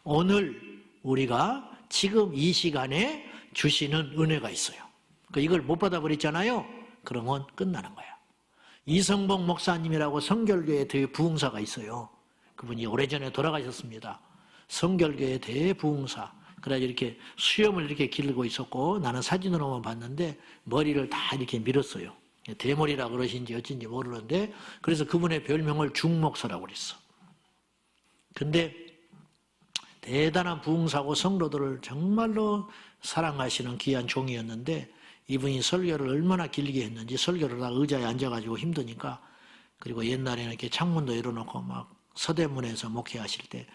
오늘 우리가 지금 이 시간에 주시는 은혜가 있어요. 이걸 못 받아버렸잖아요. 그러면 끝나는 거야. 이성복 목사님이라고 성결교회 대부흥사가 있어요. 그분이 오래전에 돌아가셨습니다. 성결교회 대부흥사. 그래서 이렇게 수염을 이렇게 기르고 있었고 나는 사진으로만 봤는데 머리를 다 이렇게 밀었어요. 대머리라 그러신지 어쩐지 모르는데 그래서 그분의 별명을 중목사라고 그랬어. 근데 대단한 부흥사고 성도들을 정말로 사랑하시는 귀한 종이었는데 이분이 설교를 얼마나 길게 했는지 설교를 다 의자에 앉아가지고 힘드니까 그리고 옛날에는 이렇게 창문도 열어놓고 막 서대문에서 목회하실 때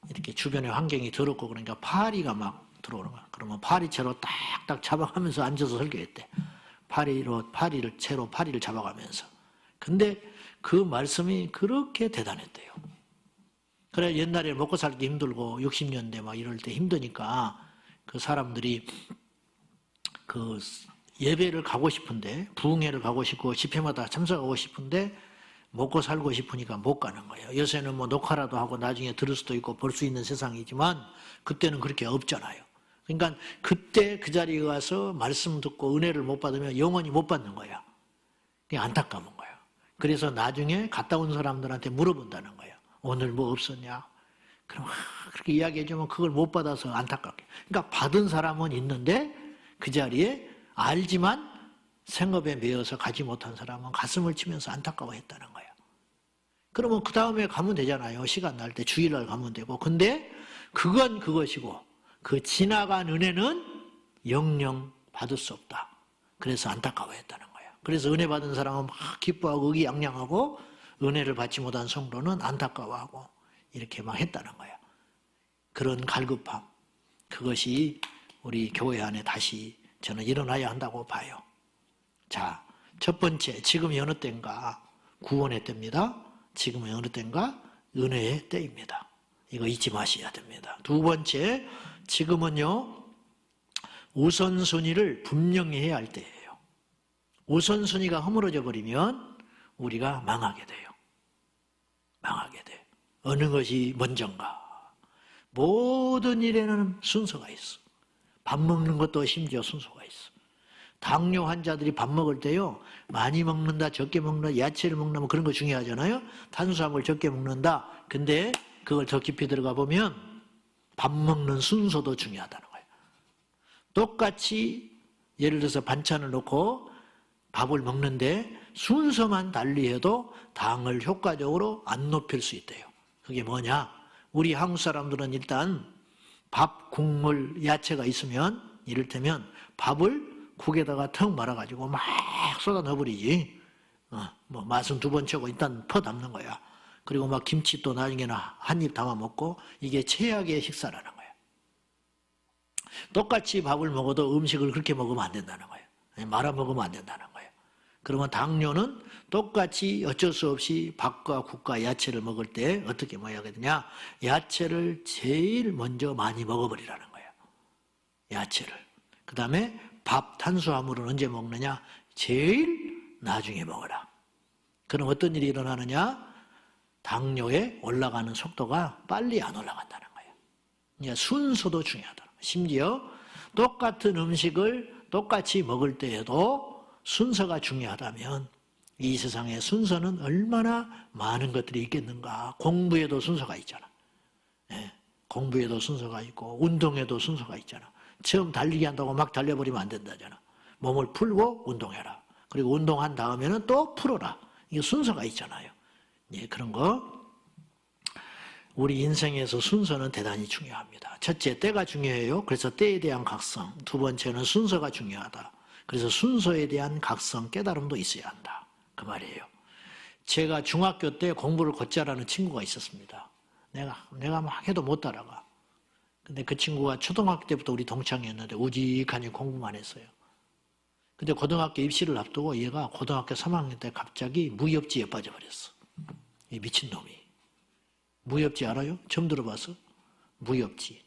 이렇게 주변에 환경이 더럽고 그러니까 파리가 막 들어오는 거야. 그러면 파리채로 딱딱 잡아가면서 앉아서 설교했대. 채로 파리를 잡아가면서. 근데 그 말씀이 그렇게 대단했대요. 그래 옛날에 먹고 살기 힘들고 60년대 막 이럴 때 힘드니까 그 사람들이 그 예배를 가고 싶은데 부흥회를 가고 싶고 집회마다 참석하고 싶은데 먹고 살고 싶으니까 못 가는 거예요. 요새는 녹화라도 하고 나중에 들을 수도 있고 볼 수 있는 세상이지만 그때는 그렇게 없잖아요. 그러니까 그때 그 자리에 가서 말씀 듣고 은혜를 못 받으면 영원히 못 받는 거야. 그게 안타까운 거야. 그래서 나중에 갔다 온 사람들한테 물어본다는 거예요. 오늘 뭐 없었냐? 그럼 그렇게 이야기해주면 그걸 못 받아서 안타깝게. 그러니까 받은 사람은 있는데 그 자리에 알지만 생업에 매여서 가지 못한 사람은 가슴을 치면서 안타까워했다는 거예요. 그러면 그 다음에 가면 되잖아요. 시간 날 때 주일날 가면 되고. 근데 그건 그것이고 그 지나간 은혜는 영영 받을 수 없다. 그래서 안타까워했다는 거예요. 그래서 은혜 받은 사람은 막 기뻐하고 의기양양하고 은혜를 받지 못한 성도는 안타까워하고 이렇게 막 했다는 거예요. 그런 갈급함, 그것이 우리 교회 안에 다시 저는 일어나야 한다고 봐요. 자, 첫 번째, 지금이 어느 때인가? 구원의 때입니다. 지금이 어느 때인가? 은혜의 때입니다. 이거 잊지 마셔야 됩니다. 두 번째, 지금은요, 우선순위를 분명히 해야 할 때예요. 우선순위가 허물어져 버리면 우리가 망하게 돼요. 망하게 돼요. 어느 것이 먼저인가? 모든 일에는 순서가 있어. 밥 먹는 것도 심지어 순서가 있어. 당뇨 환자들이 밥 먹을 때요, 많이 먹는다, 적게 먹는다, 야채를 먹는다, 뭐 그런 거 중요하잖아요. 탄수화물 적게 먹는다. 근데 그걸 더 깊이 들어가 보면 밥 먹는 순서도 중요하다는 거예요. 똑같이 예를 들어서 반찬을 놓고 밥을 먹는데 순서만 달리해도 당을 효과적으로 안 높일 수 있대요. 그게 뭐냐? 우리 한국 사람들은 일단 밥, 국물, 야채가 있으면 이를테면 밥을 국에다가 턱 말아가지고 막 쏟아 넣어버리지. 뭐 맛은 2번 채고 일단 퍼 담는 거야. 그리고 막 김치 또 나중에는 한 입 담아 먹고 이게 최악의 식사라는 거야. 똑같이 밥을 먹어도 음식을 그렇게 먹으면 안 된다는 거예요. 말아 먹으면 안 된다는 거예요. 그러면 당뇨는 똑같이 어쩔 수 없이 밥과 국과 야채를 먹을 때 어떻게 먹어야 되냐? 야채를 제일 먼저 많이 먹어버리라는 거예요. 야채를. 그 다음에 밥, 탄수화물은 언제 먹느냐? 제일 나중에 먹어라. 그럼 어떤 일이 일어나느냐? 당뇨에 올라가는 속도가 빨리 안 올라간다는 거예요. 이제 순서도 중요하다는 거예요. 심지어 똑같은 음식을 똑같이 먹을 때에도 순서가 중요하다면 이 세상에 순서는 얼마나 많은 것들이 있겠는가. 공부에도 순서가 있잖아. 공부에도 순서가 있고 운동에도 순서가 있잖아. 처음 달리기 한다고 막 달려버리면 안 된다잖아. 몸을 풀고 운동해라. 그리고 운동한 다음에는 또 풀어라. 이게 순서가 있잖아요. 그런 거. 우리 인생에서 순서는 대단히 중요합니다. 첫째, 때가 중요해요. 그래서 때에 대한 각성. 두 번째는 순서가 중요하다. 그래서 순서에 대한 각성, 깨달음도 있어야 한다. 그 말이에요. 제가 중학교 때 공부를 곧잘하는 친구가 있었습니다. 내가 막 해도 못 따라가. 근데 그 친구가 초등학교 때부터 우리 동창이었는데 우직하니 공부만 했어요. 근데 고등학교 입시를 앞두고 얘가 고등학교 3학년 때 갑자기 무협지에 빠져버렸어. 이 미친놈이. 무협지 알아요? 처음 들어봤어? 무협지.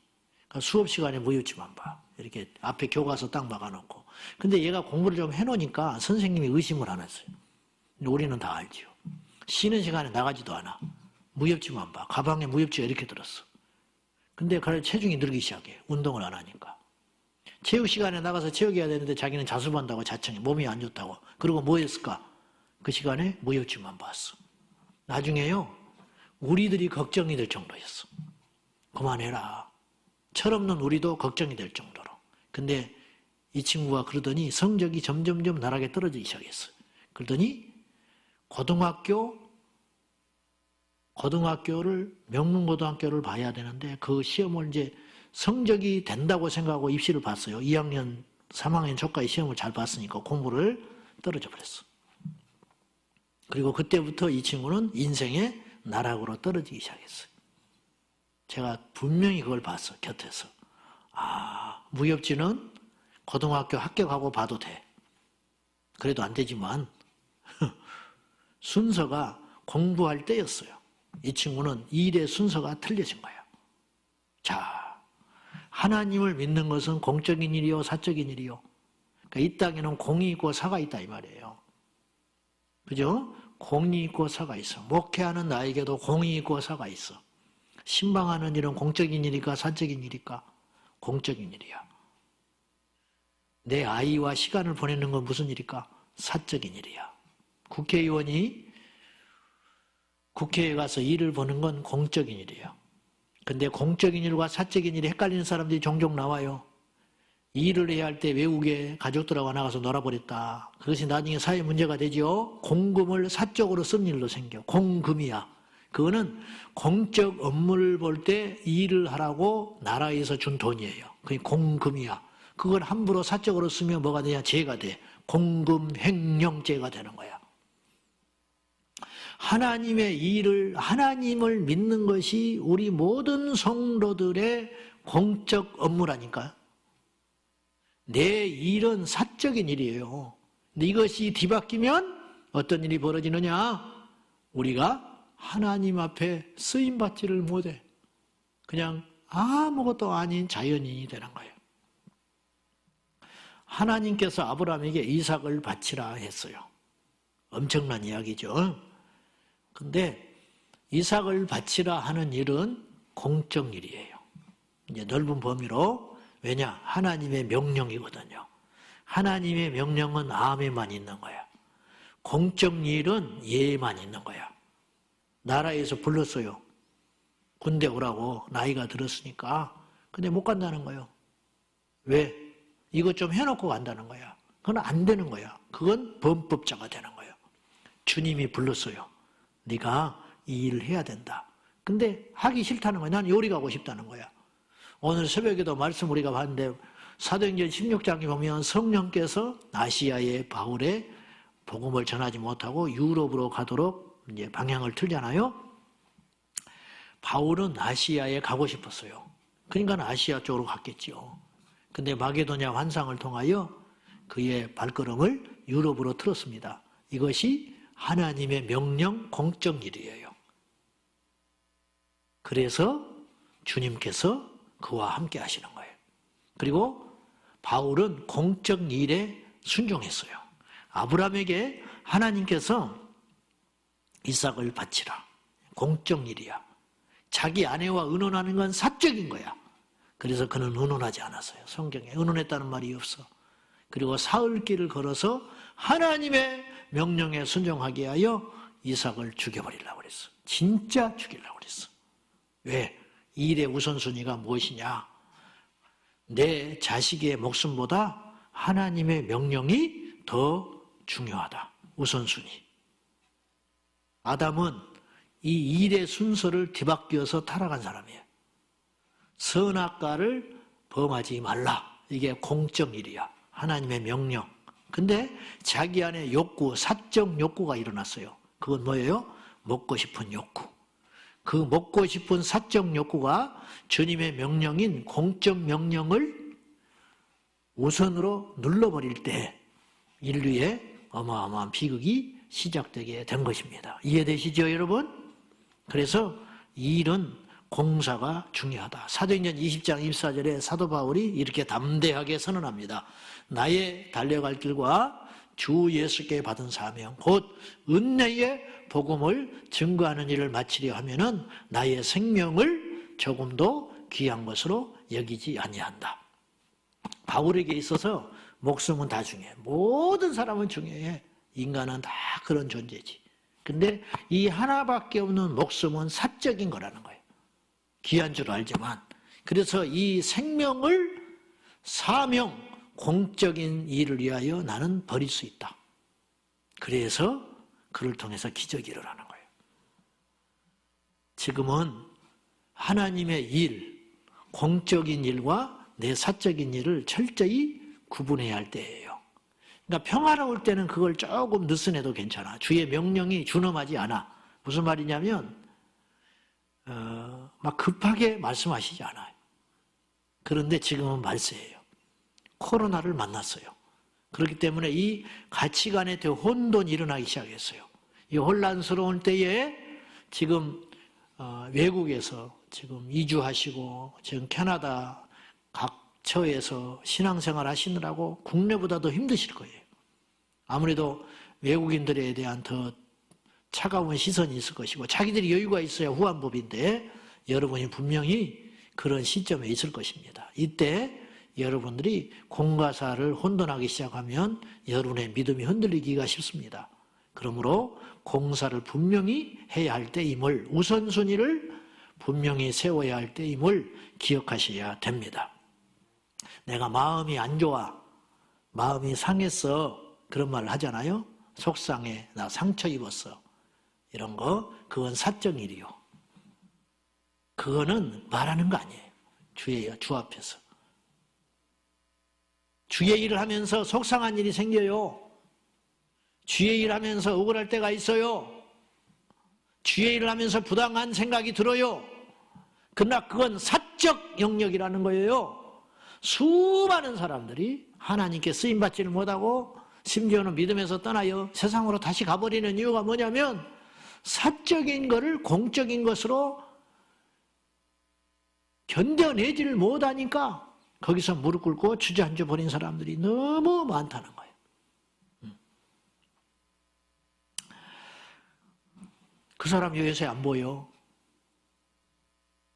그러니까 수업 시간에 무협지만 봐. 이렇게 앞에 교과서 딱 막아놓고. 근데 얘가 공부를 좀 해놓으니까 선생님이 의심을 안 했어요. 근데 우리는 다 알죠. 쉬는 시간에 나가지도 않아. 무협지만 봐. 가방에 무협지가 이렇게 들었어. 근데 체중이 늘기 시작해. 운동을 안 하니까. 체육 시간에 나가서 체육해야 되는데 자기는 자습한다고 자청해. 몸이 안 좋다고. 그리고 뭐 했을까? 그 시간에 무협지만 봤어. 나중에요. 우리들이 걱정이 될 정도였어. 그만해라. 철없는 우리도 걱정이 될 정도로. 근데 이 친구가 그러더니 성적이 점점점 나락에 떨어지기 시작했어. 그러더니 고등학교를 명문고등학교를 봐야 되는데 그 시험을 이제 성적이 된다고 생각하고 입시를 봤어요. 2학년, 3학년 초까지 시험을 잘 봤으니까 공부를 떨어져 버렸어. 그리고 그때부터 이 친구는 인생의 나락으로 떨어지기 시작했어요. 제가 분명히 그걸 봤어, 곁에서. 무협지는 고등학교 합격하고 봐도 돼. 그래도 안 되지만 순서가 공부할 때였어요. 이 친구는 일의 순서가 틀려진 거야. 자, 하나님을 믿는 것은 공적인 일이요, 사적인 일이요. 그러니까 이 땅에는 공이 있고 사가 있다 이 말이에요. 그죠? 공이 있고 사가 있어. 목회하는 나에게도 공이 있고 사가 있어. 신방하는 일은 공적인 일일까, 사적인 일일까? 공적인 일이야. 내 아이와 시간을 보내는 건 무슨 일일까? 사적인 일이야. 국회의원이 국회에 가서 일을 보는 건 공적인 일이에요. 근데 공적인 일과 사적인 일이 헷갈리는 사람들이 종종 나와요. 일을 해야 할 때 외국에 가족들하고 나가서 놀아버렸다. 그것이 나중에 사회 문제가 되죠. 공금을 사적으로 쓴 일로 생겨. 공금이야. 그거는 공적 업무를 볼 때 일을 하라고 나라에서 준 돈이에요. 그게 공금이야. 그걸 함부로 사적으로 쓰면 뭐가 되냐? 죄가 돼. 공금 횡령죄가 되는 거야. 하나님의 일을, 하나님을 믿는 것이 우리 모든 성도들의 공적 업무라니까. 내 일은 사적인 일이에요. 근데 이것이 뒤바뀌면 어떤 일이 벌어지느냐? 우리가 하나님 앞에 쓰임받지를 못해. 그냥 아무것도 아닌 자연인이 되는 거예요. 하나님께서 아브라함에게 이삭을 바치라 했어요. 엄청난 이야기죠. 근데 이삭을 바치라 하는 일은 공적 일이에요. 이제 넓은 범위로. 왜냐? 하나님의 명령이거든요. 하나님의 명령은 암에만 있는 거야. 공적 일은 예에만 있는 거야. 나라에서 불렀어요. 군대 오라고 나이가 들었으니까. 근데 못 간다는 거예요. 왜? 이것 좀 해놓고 간다는 거야. 그건 안 되는 거야. 그건 범법자가 되는 거예요. 주님이 불렀어요. 네가 이 일을 해야 된다. 근데 하기 싫다는 거야. 난 요리 가고 싶다는 거야. 오늘 새벽에도 말씀 우리가 봤는데 사도행전 16장에 보면 성령께서 아시아의 바울의 복음을 전하지 못하고 유럽으로 가도록 이제 방향을 틀잖아요. 바울은 아시아에 가고 싶었어요. 그러니까 아시아 쪽으로 갔겠죠. 근데 마게도냐 환상을 통하여 그의 발걸음을 유럽으로 틀었습니다. 이것이 하나님의 명령 공적 일이에요. 그래서 주님께서 그와 함께 하시는 거예요. 그리고 바울은 공적 일에 순종했어요. 아브라함에게 하나님께서 이삭을 바치라. 공적 일이야. 자기 아내와 의논하는 건 사적인 거야. 그래서 그는 의논하지 않았어요. 성경에 의논했다는 말이 없어. 그리고 사흘길을 걸어서 하나님의 명령에 순종하게 하여 이삭을 죽여버리려고 그랬어. 진짜 죽이려고 그랬어. 왜? 이 일의 우선순위가 무엇이냐? 내 자식의 목숨보다 하나님의 명령이 더 중요하다. 우선순위. 아담은 이 일의 순서를 뒤바뀌어서 타락한 사람이에요. 선악과를 범하지 말라. 이게 공적 일이야. 하나님의 명령. 근데 자기 안에 욕구, 사적 욕구가 일어났어요. 그건 뭐예요? 먹고 싶은 욕구. 그 먹고 싶은 사적 욕구가 주님의 명령인 공적 명령을 우선으로 눌러버릴 때 인류의 어마어마한 비극이 시작되게 된 것입니다. 이해되시죠, 여러분? 그래서 이 일은 공사가 중요하다. 사도행전 20장 24절에 사도 바울이 이렇게 담대하게 선언합니다. 나의 달려갈 길과 주 예수께 받은 사명 곧 은혜의 복음을 증거하는 일을 마치려 하면은 나의 생명을 조금도 귀한 것으로 여기지 아니한다. 바울에게 있어서 목숨은 다 중요해. 모든 사람은 중요해. 인간은 다 그런 존재지. 근데 이 하나밖에 없는 목숨은 사적인 거라는 거예요. 귀한 줄 알지만. 그래서 이 생명을 사명, 공적인 일을 위하여 나는 버릴 수 있다. 그래서 그를 통해서 기적이 일어나는 거예요. 지금은 하나님의 일, 공적인 일과 내 사적인 일을 철저히 구분해야 할 때예요. 그러니까 평화로울 때는 그걸 조금 느슨해도 괜찮아. 주의 명령이 준엄하지 않아. 무슨 말이냐면 막 급하게 말씀하시지 않아요. 그런데 지금은 말세예요. 코로나를 만났어요. 그렇기 때문에 이 가치관에 대해 혼돈이 일어나기 시작했어요. 이 혼란스러운 때에 지금 외국에서 지금 이주하시고 지금 캐나다 각 처에서 신앙생활 하시느라고 국내보다 더 힘드실 거예요. 아무래도 외국인들에 대한 더 차가운 시선이 있을 것이고 자기들이 여유가 있어야 후한법인데 여러분이 분명히 그런 시점에 있을 것입니다. 이때 여러분들이 공과사를 혼돈하기 시작하면 여러분의 믿음이 흔들리기가 쉽습니다. 그러므로 공사를 분명히 해야 할 때임을, 우선순위를 분명히 세워야 할 때임을 기억하셔야 됩니다. 내가 마음이 안 좋아, 마음이 상했어, 그런 말을 하잖아요. 속상해, 나 상처 입었어, 이런 거, 그건 사적 일이요. 그거는 말하는 거 아니에요. 주 앞에서. 주의 일을 하면서 속상한 일이 생겨요. 주의 일을 하면서 억울할 때가 있어요. 주의 일을 하면서 부당한 생각이 들어요. 그러나 그건 사적 영역이라는 거예요. 수많은 사람들이 하나님께 쓰임받지를 못하고 심지어는 믿음에서 떠나요 세상으로 다시 가버리는 이유가 뭐냐면 사적인 것을 공적인 것으로 견뎌내지를 못하니까 거기서 무릎 꿇고 주저앉아 버린 사람들이 너무 많다는 거예요. 그 사람 요새 안 보여.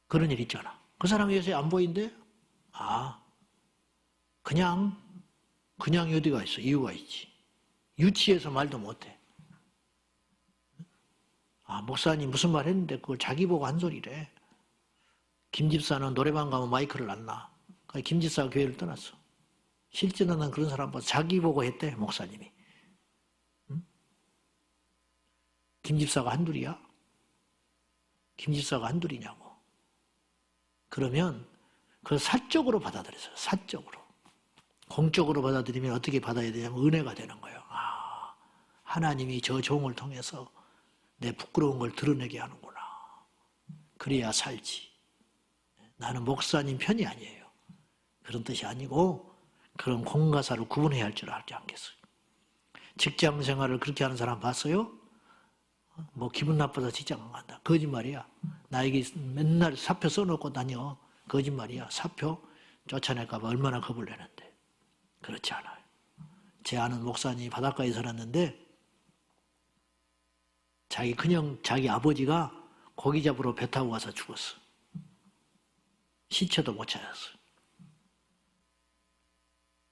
그런 일 있잖아. 그 사람 요새 안 보인대? 그냥 그냥 어디가 있어? 이유가 있지. 유치해서 말도 못해. 아, 목사님 무슨 말 했는데 그걸 자기 보고 한 소리래. 김 집사는 노래방 가면 마이크를 안 놔. 김 집사가 교회를 떠났어. 실제는 난 그런 사람 봐. 자기 보고 했대, 목사님이. 응? 김 집사가 한둘이야? 김 집사가 한둘이냐고. 그러면 그걸 사적으로 받아들였어요. 사적으로. 공적으로 받아들이면 어떻게 받아야 되냐면 은혜가 되는 거예요. 아, 하나님이 저 종을 통해서 내 부끄러운 걸 드러내게 하는구나. 그래야 살지. 나는 목사님 편이 아니에요. 그런 뜻이 아니고 그런 공과 사를 구분해야 할 줄 알지 않겠어요. 직장 생활을 그렇게 하는 사람 봤어요? 뭐 기분 나빠서 직장 안 간다. 거짓말이야. 나에게 맨날 사표 써놓고 다녀. 거짓말이야. 사표 쫓아낼까 봐 얼마나 겁을 내는데. 그렇지 않아요. 제 아는 목사님이 바닷가에 살았는데 자기 아버지가 고기 잡으러 배 타고 가서 죽었어. 시체도 못 찾았어.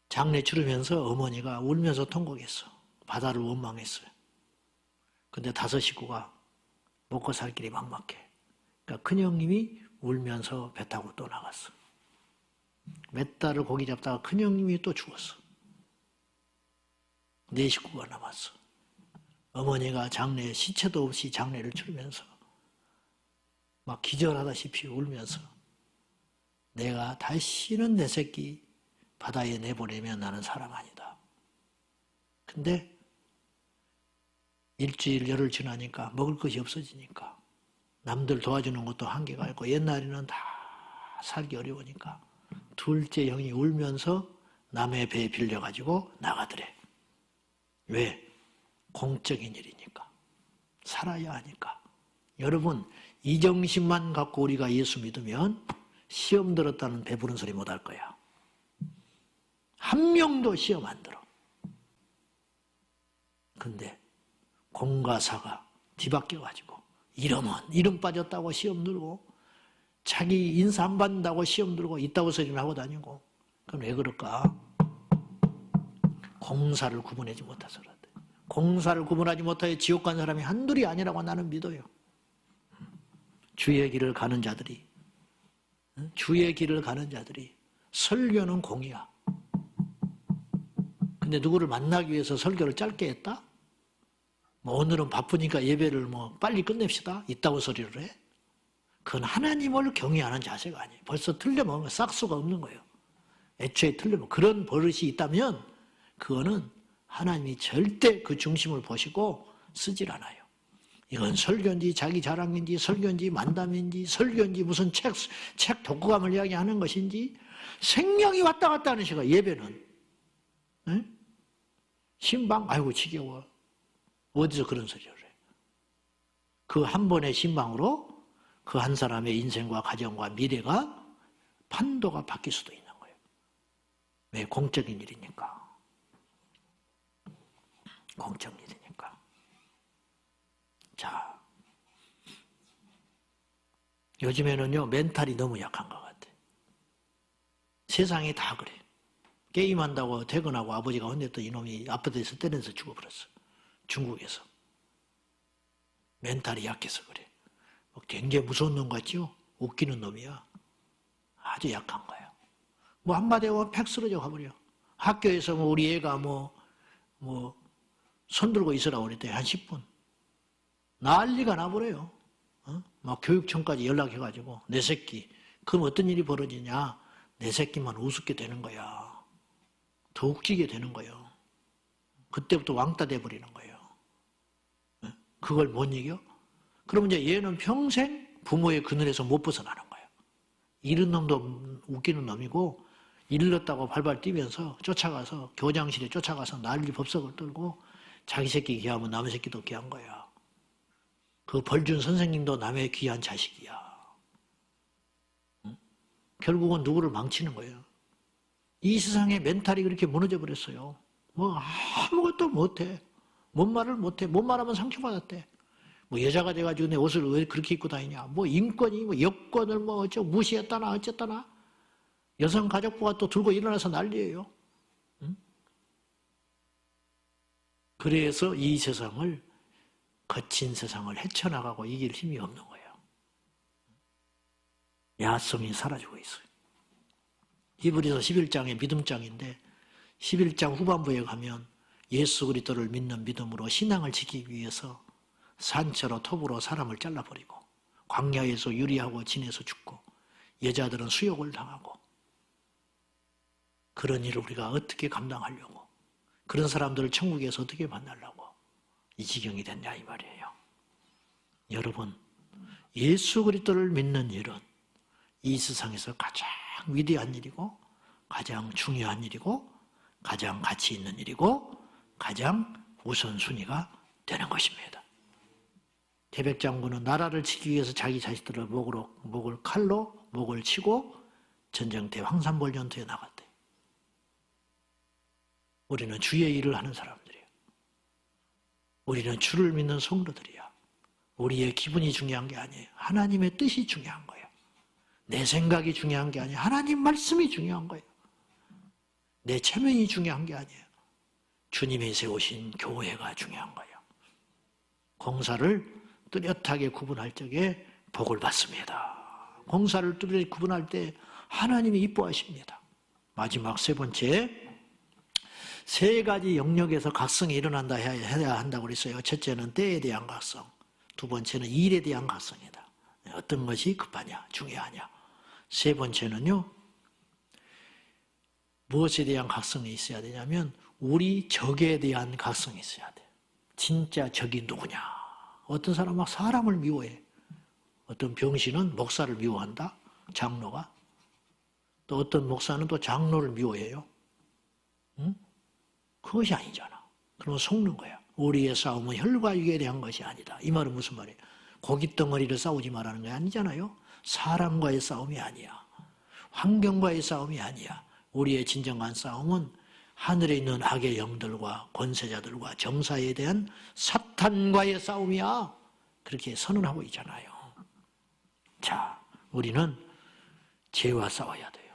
장례 치르면서 어머니가 울면서 통곡했어. 바다를 원망했어요. 근데 5 식구가 먹고 살 길이 막막해. 그러니까 큰형님이 울면서 배 타고 또 나갔어. 몇 달을 고기 잡다가 큰형님이 또 죽었어. 4 식구가 남았어. 어머니가 시체도 없이 장례를 치르면서 막 기절하다시피 울면서 내가 다시는 내 새끼 바다에 내보내면 나는 사람 아니다. 근데 일주일 열흘 지나니까 먹을 것이 없어지니까 남들 도와주는 것도 한계가 있고 옛날에는 다 살기 어려우니까 둘째 형이 울면서 남의 배 빌려가지고 나가더래. 왜? 공적인 일이니까. 살아야 하니까. 여러분 이 정신만 갖고 우리가 예수 믿으면 시험 들었다는 배부른 소리 못 할 거야. 한 명도 시험 안 들어. 근데 공과 사가 뒤바뀌어가지고 이름 빠졌다고 시험 들고 자기 인사 안 받는다고 시험 들고 있다고 소리를 하고 다니고. 그럼 왜 그럴까? 공사를 구분하지 못해서 그래. 공사를 구분하지 못하여 지옥 간 사람이 한둘이 아니라고 나는 믿어요. 주의 길을 가는 자들이 설교는 공이야. 근데 누구를 만나기 위해서 설교를 짧게 했다? 뭐 오늘은 바쁘니까 예배를 빨리 끝냅시다. 이따고 소리를 해? 그건 하나님을 경외하는 자세가 아니에요. 벌써 틀려먹으면 싹수가 없는 거예요. 애초에 틀려먹으면 그런 버릇이 있다면 그거는 하나님이 절대 그 중심을 보시고 쓰질 않아요. 이건 설교인지 자기 자랑인지 설교인지 만담인지 설교인지 무슨 책 독후감을 이야기하는 것인지 생명이 왔다 갔다 하는 시간 예배는 에? 신방 아이고 지겨워. 어디서 그런 소리를 해. 그 한 번의 신방으로 그 한 사람의 인생과 가정과 미래가 판도가 바뀔 수도 있는 거예요. 왜? 공적인 일이니까. 공적인 일이니까. 자, 요즘에는요 멘탈이 너무 약한 것 같아. 세상이 다 그래. 게임한다고 퇴근하고 아버지가 혼냈던 이놈이 아파트에서 때려서 죽어버렸어. 중국에서. 멘탈이 약해서 그래. 굉장히 무서운 놈 같죠? 웃기는 놈이야. 아주 약한 거야. 한마디 하면 팩 쓰러져 가버려. 학교에서 우리 애가 손 들고 있으라고 그랬대. 한 10분. 난리가 나버려요. 막 교육청까지 연락해가지고 내 새끼. 그럼 어떤 일이 벌어지냐? 내 새끼만 우습게 되는 거야. 더 웃기게 되는 거예요. 그때부터 왕따 돼버리는 거예요. 그걸 못 이겨? 그럼 이제 얘는 평생 부모의 그늘에서 못 벗어나는 거예요. 이런 놈도 웃기는 놈이고 일렀다고 발발 뛰면서 쫓아가서 교장실에 쫓아가서 난리 법석을 떨고 자기 새끼 귀하면 남의 새끼도 귀한 거야. 그 벌준 선생님도 남의 귀한 자식이야. 응? 결국은 누구를 망치는 거예요. 이 세상에 멘탈이 그렇게 무너져 버렸어요. 아무것도 못해. 뭔 말을 못해. 뭔 말하면 상처받았대. 여자가 돼가지고 내 옷을 왜 그렇게 입고 다니냐. 인권이 여권을 무시했다나 어쨌다나. 여성가족부가 또 들고 일어나서 난리예요. 응? 그래서 이 세상을, 거친 세상을 헤쳐나가고 이길 힘이 없는 거예요. 야성이 사라지고 있어요. 히브리서 11장의 믿음장인데 11장 후반부에 가면 예수 그리스도를 믿는 믿음으로 신앙을 지키기 위해서 산채로 톱으로 사람을 잘라버리고 광야에서 유리하고 진에서 죽고 여자들은 수욕을 당하고 그런 일을 우리가 어떻게 감당하려고, 그런 사람들을 천국에서 어떻게 만나려고 이 지경이 됐냐 이 말이에요. 여러분, 예수 그리스도를 믿는 일은 이 세상에서 가장 위대한 일이고 가장 중요한 일이고 가장 가치 있는 일이고 가장 우선순위가 되는 것입니다. 태백장군은 나라를 지키기 위해서 자기 자식들을 목을 칼로 목을 치고 전쟁터 황산벌전투에 나갔대. 우리는 주의 일을 하는 사람들이에요. 우리는 주를 믿는 성도들이야. 우리의 기분이 중요한 게 아니에요. 하나님의 뜻이 중요한 거예요. 내 생각이 중요한 게 아니에요. 하나님 말씀이 중요한 거예요. 내 체면이 중요한 게 아니에요. 주님이 세우신 교회가 중요한 거예요. 공사를 뚜렷하게 구분할 적에 복을 받습니다. 공사를 뚜렷하게 구분할 때 하나님이 이뻐하십니다. 마지막 세 번째, 세 가지 영역에서 각성이 일어난다 해야 한다고 그랬어요. 첫째는 때에 대한 각성, 두 번째는 일에 대한 각성이다. 어떤 것이 급하냐, 중요하냐. 세 번째는요, 무엇에 대한 각성이 있어야 되냐면 우리 적에 대한 각성이 있어야 돼요. 진짜 적이 누구냐. 어떤 사람은 막 사람을 미워해. 어떤 병신은 목사를 미워한다, 장로가. 또 어떤 목사는 또 장로를 미워해요. 응? 그것이 아니잖아. 그러면 속는 거야. 우리의 싸움은 혈과 육에 대한 것이 아니다. 이 말은 무슨 말이에요? 고깃덩어리를 싸우지 말라는 게 아니잖아요. 사람과의 싸움이 아니야. 환경과의 싸움이 아니야. 우리의 진정한 싸움은 하늘에 있는 악의 영들과 권세자들과 정사에 대한 사탄과의 싸움이야. 그렇게 선언하고 있잖아요. 자, 우리는 죄와 싸워야 돼요.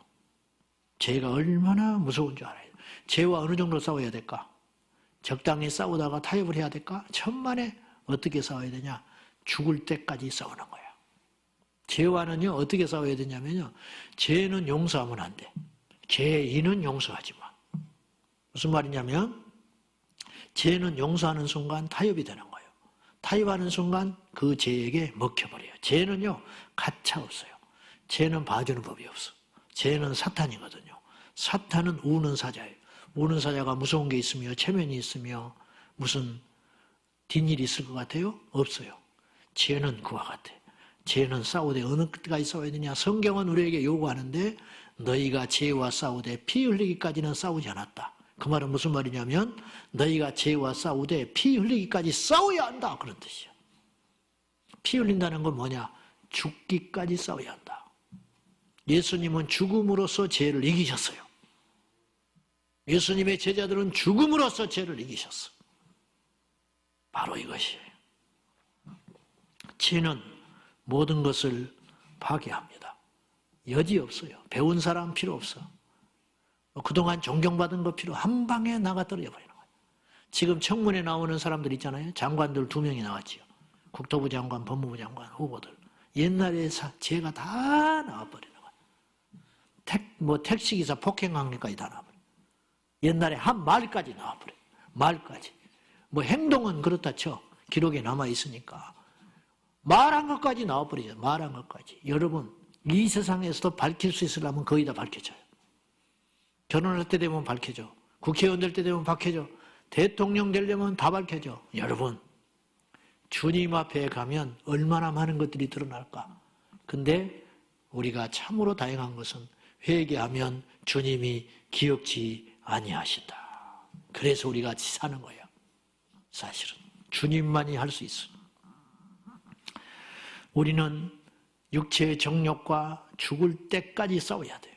죄가 얼마나 무서운 줄 알아요. 죄와 어느 정도 싸워야 될까? 적당히 싸우다가 타협을 해야 될까? 천만에 어떻게 싸워야 되냐? 죽을 때까지 싸우는 거야. 죄와는요, 어떻게 싸워야 되냐면요, 죄는 용서하면 안 돼. 죄인은 용서하지 마. 무슨 말이냐면, 죄는 용서하는 순간 타협이 되는 거예요. 타협하는 순간 그 죄에게 먹혀버려요. 죄는요, 가차 없어요. 죄는 봐주는 법이 없어. 죄는 사탄이거든요. 사탄은 우는 사자예요. 우는 사자가 무서운 게 있으며 체면이 있으며 무슨 뒷일이 있을 것 같아요? 없어요. 죄는 그와 같아. 죄는 싸우되 어느 끝까지 싸워야 되냐? 성경은 우리에게 요구하는데 너희가 죄와 싸우되 피 흘리기까지는 싸우지 않았다. 그 말은 무슨 말이냐면 너희가 죄와 싸우되 피 흘리기까지 싸워야 한다, 그런 뜻이야. 피 흘린다는 건 뭐냐? 죽기까지 싸워야 한다. 예수님은 죽음으로써 죄를 이기셨어요. 예수님의 제자들은 죽음으로써 죄를 이기셨어. 바로 이것이에요. 죄는 모든 것을 파괴합니다. 여지 없어요. 배운 사람 필요 없어. 그동안 존경받은 거 필요, 한 방에 나가 떨어져 버리는 거예요. 지금 청문회 나오는 사람들 있잖아요. 장관들 2명이 나왔지요. 국토부 장관, 법무부 장관 후보들. 옛날에 죄가 다 나와버리는 거예요. 택시기사 폭행항해까지 다 나와버려요. 옛날에 한 말까지 나와버려요. 말까지. 행동은 그렇다 쳐. 기록에 남아있으니까. 말한 것까지 나와버리죠. 말한 것까지. 여러분, 이 세상에서도 밝힐 수 있으려면 거의 다 밝혀져요. 결혼할 때 되면 밝혀져. 국회의원 될 때 되면 밝혀져. 대통령 되려면 다 밝혀져. 여러분, 주님 앞에 가면 얼마나 많은 것들이 드러날까. 근데 우리가 참으로 다행한 것은 회개하면 주님이 기억지 아니하신다. 그래서 우리가 같이 사는 거예요. 사실은 주님만이 할 수 있어. 우리는 육체의 정욕과 죽을 때까지 싸워야 돼요.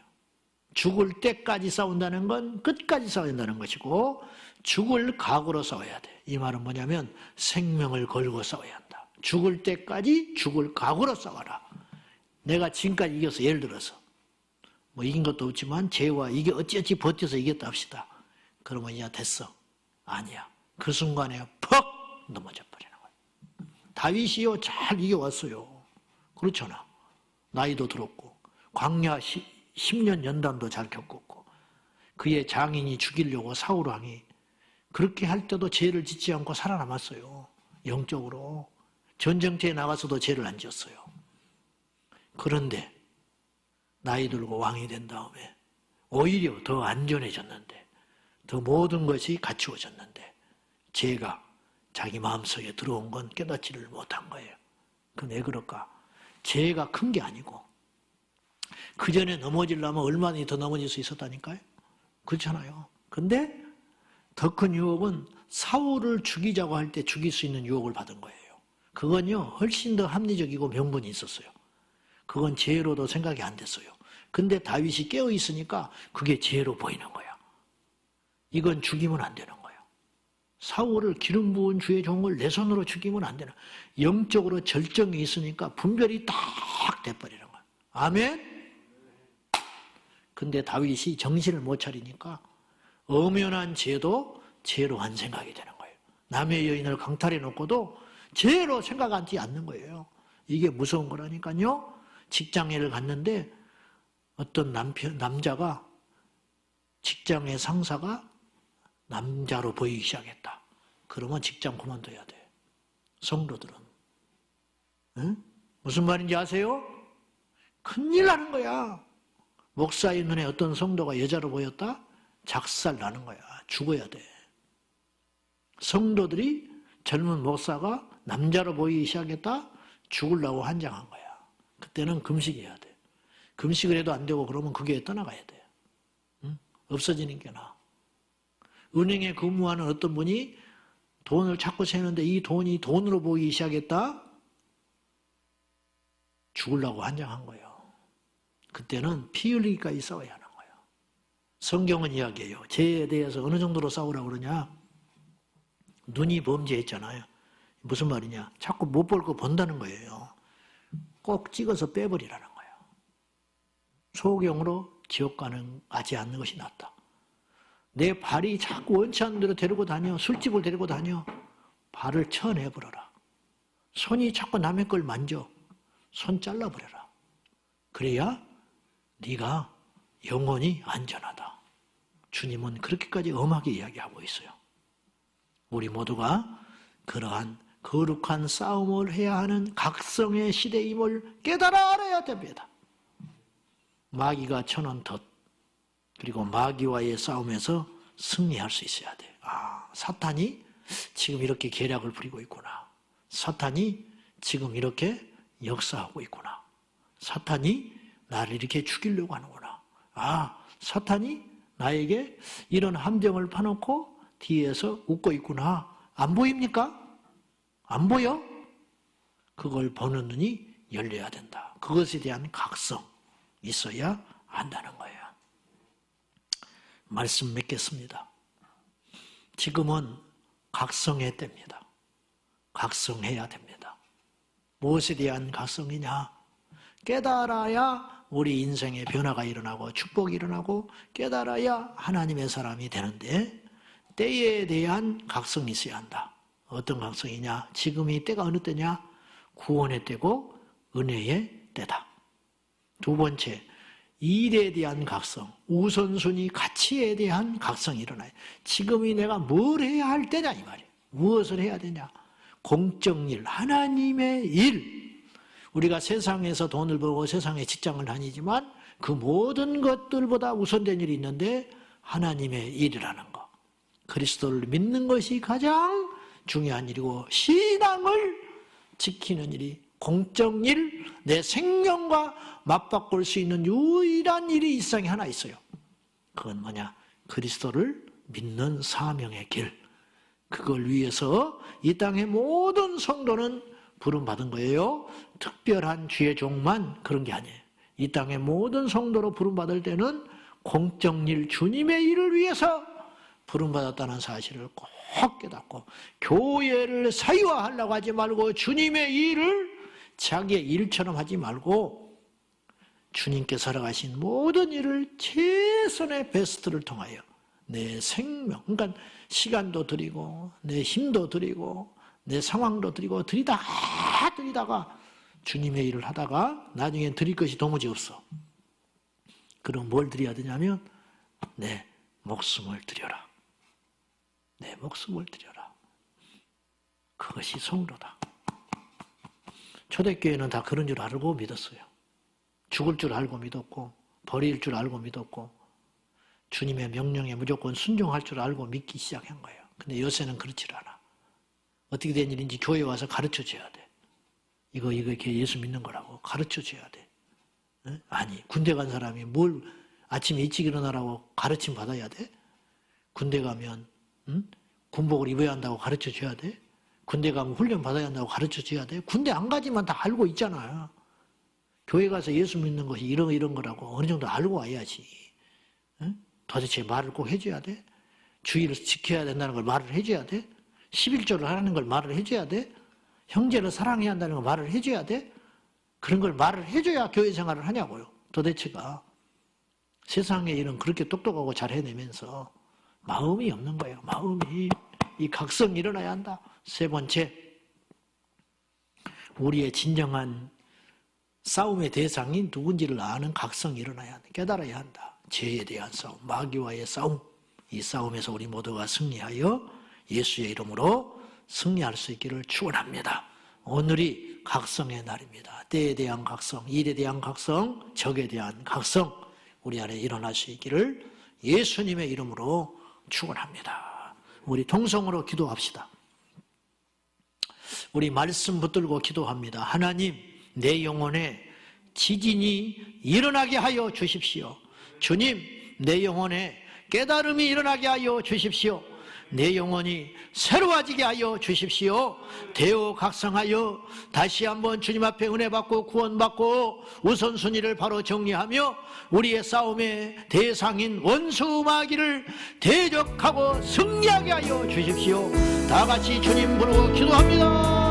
죽을 때까지 싸운다는 건 끝까지 싸워야 한다는 것이고, 죽을 각오로 싸워야 돼. 이 말은 뭐냐면 생명을 걸고 싸워야 한다. 죽을 때까지 죽을 각오로 싸워라. 내가 지금까지 이겨서, 예를 들어서 이긴 것도 없지만 죄와 이게 어찌어찌 버텨서 이겼다 합시다. 그러면 야 됐어. 아니야. 그 순간에 퍽 넘어져 버리는 거예요. 다윗이요 잘 이겨왔어요. 그렇잖아. 나이도 들었고 광야 10년 연단도 잘 겪었고 그의 장인이 죽이려고 사울왕이 그렇게 할 때도 죄를 짓지 않고 살아남았어요. 영적으로. 전쟁터에 나가서도 죄를 안 지었어요. 그런데 나이 들고 왕이 된 다음에 오히려 더 안전해졌는데 더 모든 것이 갖추어졌는데 죄가 자기 마음속에 들어온 건 깨닫지를 못한 거예요. 그 왜 그럴까? 죄가 큰 게 아니고 그 전에 넘어지려면 얼마나 더 넘어질 수 있었다니까요. 그렇잖아요. 근데 더 큰 유혹은 사울을 죽이자고 할 때 죽일 수 있는 유혹을 받은 거예요. 그건요 훨씬 더 합리적이고 명분이 있었어요. 그건 죄로도 생각이 안 됐어요. 근데 다윗이 깨어 있으니까 그게 죄로 보이는 거야. 이건 죽이면 안 되는 거야. 사울을 기름 부은 주의 종을 내 손으로 죽이면 안 되는 거야. 영적으로 절정이 있으니까 분별이 딱 돼버리는 거야. 아멘? 근데 다윗이 정신을 못 차리니까 엄연한 죄도 죄로 안 생각이 되는 거예요. 남의 여인을 강탈해 놓고도 죄로 생각하지 않는 거예요. 이게 무서운 거라니까요. 직장에를 갔는데 어떤 남자가 직장의 상사가 남자로 보이기 시작했다. 그러면 직장 그만둬야 돼. 성도들은. 응? 무슨 말인지 아세요? 큰일 나는 거야. 목사의 눈에 어떤 성도가 여자로 보였다? 작살 나는 거야. 죽어야 돼. 성도들이 젊은 목사가 남자로 보이기 시작했다? 죽으려고 환장한 거야. 그때는 금식해야 돼. 금식을 해도 안 되고 그러면 그 교회 떠나가야 돼. 응? 없어지는 게 나아. 은행에 근무하는 어떤 분이 돈을 찾고 세는데 이 돈이 돈으로 보이기 시작했다? 죽으려고 환장한 거예요. 그때는 피 흘리기까지 싸워야 하는 거예요. 성경은 이야기해요. 죄에 대해서 어느 정도로 싸우라고 그러냐? 눈이 범죄했잖아요. 무슨 말이냐? 자꾸 못 볼 거 본다는 거예요. 꼭 찍어서 빼버리라는 거예요. 소경으로 지옥 가지 않는 것이 낫다. 내 발이 자꾸 원치 않는 대로 데리고 다녀. 술집을 데리고 다녀. 발을 쳐내버려라. 손이 자꾸 남의 걸 만져. 손 잘라버려라. 그래야 네가 영원히 안전하다. 주님은 그렇게까지 엄하게 이야기하고 있어요. 우리 모두가 그러한 거룩한 싸움을 해야 하는 각성의 시대임을 깨달아 알아야 됩니다. 마귀가 쳐놓은 덫, 그리고 마귀와의 싸움에서 승리할 수 있어야 돼. 아, 사탄이 지금 이렇게 계략을 부리고 있구나. 사탄이 지금 이렇게 역사하고 있구나. 사탄이 나를 이렇게 죽이려고 하는구나. 아, 사탄이 나에게 이런 함정을 파놓고 뒤에서 웃고 있구나. 안 보입니까? 안 보여? 그걸 보는 눈이 열려야 된다. 그것에 대한 각성 있어야 한다는 거예요. 말씀 맺겠습니다. 지금은 각성의 때입니다. 각성해야 됩니다. 무엇에 대한 각성이냐? 깨달아야 우리 인생의 변화가 일어나고 축복이 일어나고 깨달아야 하나님의 사람이 되는데 때에 대한 각성이 있어야 한다. 어떤 각성이냐? 지금이 때가 어느 때냐? 구원의 때고 은혜의 때다. 두 번째, 일에 대한 각성, 우선순위 가치에 대한 각성이 일어나요. 지금이 내가 뭘 해야 할 때냐 이 말이에요. 무엇을 해야 되냐? 공적 일, 하나님의 일. 우리가 세상에서 돈을 벌고 세상에 직장을 다니지만 그 모든 것들보다 우선된 일이 있는데 하나님의 일이라는 거. 그리스도를 믿는 것이 가장 중요한 일이고 신앙을 지키는 일이 공적 일, 내 생명과 맞바꿀 수 있는 유일한 일이 이 세상에 하나 있어요. 그건 뭐냐? 그리스도를 믿는 사명의 길. 그걸 위해서 이 땅의 모든 성도는 부름받은 거예요. 특별한 주의 종만 그런 게 아니에요. 이 땅의 모든 성도로 부름받을 때는 공적 일, 주님의 일을 위해서 부름받았다는 사실을 꼭 깨닫고 교회를 사유화하려고 하지 말고 주님의 일을 자기의 일처럼 하지 말고 주님께 살아가신 모든 일을 최선의 베스트를 통하여 내 생명, 그러니까 시간도 드리고 내 힘도 드리고 내 상황도 드리고 드리다가 주님의 일을 하다가 나중엔 드릴 것이 도무지 없어. 그럼 뭘 드려야 되냐면 내 목숨을 드려라. 내 목숨을 드려라. 그것이 성도다. 초대교회는 다 그런 줄 알고 믿었어요. 죽을 줄 알고 믿었고 버릴 줄 알고 믿었고 주님의 명령에 무조건 순종할 줄 알고 믿기 시작한 거예요. 근데 요새는 그렇지 않아. 어떻게 된 일인지 교회 와서 가르쳐줘야 돼. 이거 이렇게 예수 믿는 거라고 가르쳐줘야 돼. 아니 군대 간 사람이 뭘 아침에 일찍 일어나라고 가르침 받아야 돼? 군대 가면 군복을 입어야 한다고 가르쳐줘야 돼? 군대 가면 훈련 받아야 한다고 가르쳐줘야 돼? 군대 안 가지만 다 알고 있잖아요. 교회 가서 예수 믿는 것이 이런 거라고 어느 정도 알고 와야지. 도대체 말을 꼭 해줘야 돼? 주의를 지켜야 된다는 걸 말을 해줘야 돼? 11조를 하라는 걸 말을 해줘야 돼? 형제를 사랑해야 한다는 걸 말을 해줘야 돼? 그런 걸 말을 해줘야 교회 생활을 하냐고요. 도대체가 세상에 일은 그렇게 똑똑하고 잘 해내면서 마음이 없는 거예요. 마음이. 이 각성이 일어나야 한다. 세 번째, 우리의 진정한 싸움의 대상이 누군지를 아는 각성이 일어나야 한다. 깨달아야 한다. 죄에 대한 싸움, 마귀와의 싸움. 이 싸움에서 우리 모두가 승리하여 예수의 이름으로 승리할 수 있기를 축원합니다. 오늘이 각성의 날입니다. 때에 대한 각성, 일에 대한 각성, 적에 대한 각성 우리 안에 일어날 수 있기를 예수님의 이름으로 축원합니다. 우리 통성으로 기도합시다. 우리 말씀 붙들고 기도합니다. 하나님, 내 영혼에 지진이 일어나게 하여 주십시오. 주님, 내 영혼에 깨달음이 일어나게 하여 주십시오. 내 영혼이 새로워지게 하여 주십시오. 대오 각성하여 다시 한번 주님 앞에 은혜 받고 구원받고 우선순위를 바로 정리하며 우리의 싸움의 대상인 원수 마귀를 대적하고 승리하게 하여 주십시오. 다 같이 주님 부르고 기도합니다.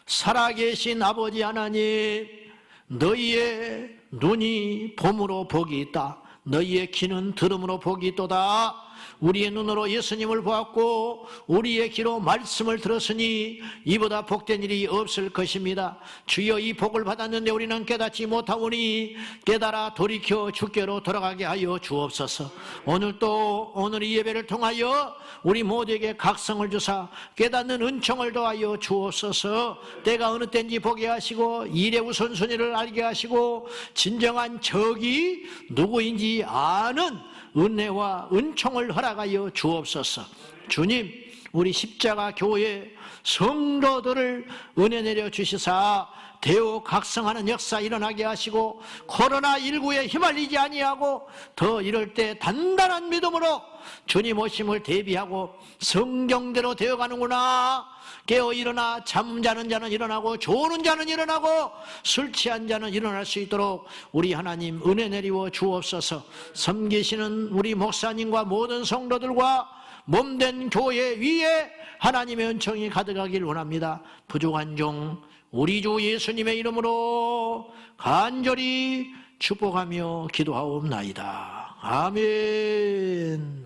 살아계신 아버지 하나님, 너희의 눈이 봄으로 복이 있다. 너희의 귀는 들음으로 복이 있도다. 우리의 눈으로 예수님을 보았고 우리의 귀로 말씀을 들었으니 이보다 복된 일이 없을 것입니다. 주여, 이 복을 받았는데 우리는 깨닫지 못하오니 깨달아 돌이켜 주께로 돌아가게 하여 주옵소서. 오늘 이 예배를 통하여 우리 모두에게 각성을 주사 깨닫는 은총을 더하여 주옵소서. 때가 어느 때인지 보게 하시고 일의 우선순위를 알게 하시고 진정한 적이 누구인지 아는 은혜와 은총을 허락하여 주옵소서. 주님, 우리 십자가 교회 성도들을 은혜 내려 주시사 대우 각성하는 역사 일어나게 하시고 코로나19에 휘말리지 아니하고 더 이럴 때 단단한 믿음으로 주님 오심을 대비하고 성경대로 되어가는구나. 깨어 일어나 잠자는 자는 일어나고 조는 자는 일어나고 술 취한 자는 일어날 수 있도록 우리 하나님 은혜 내리워 주옵소서. 섬기시는 우리 목사님과 모든 성도들과 몸된 교회 위에 하나님의 은총이 가득하길 원합니다. 부족한 종 우리 주 예수님의 이름으로 간절히 축복하며 기도하옵나이다. 아멘.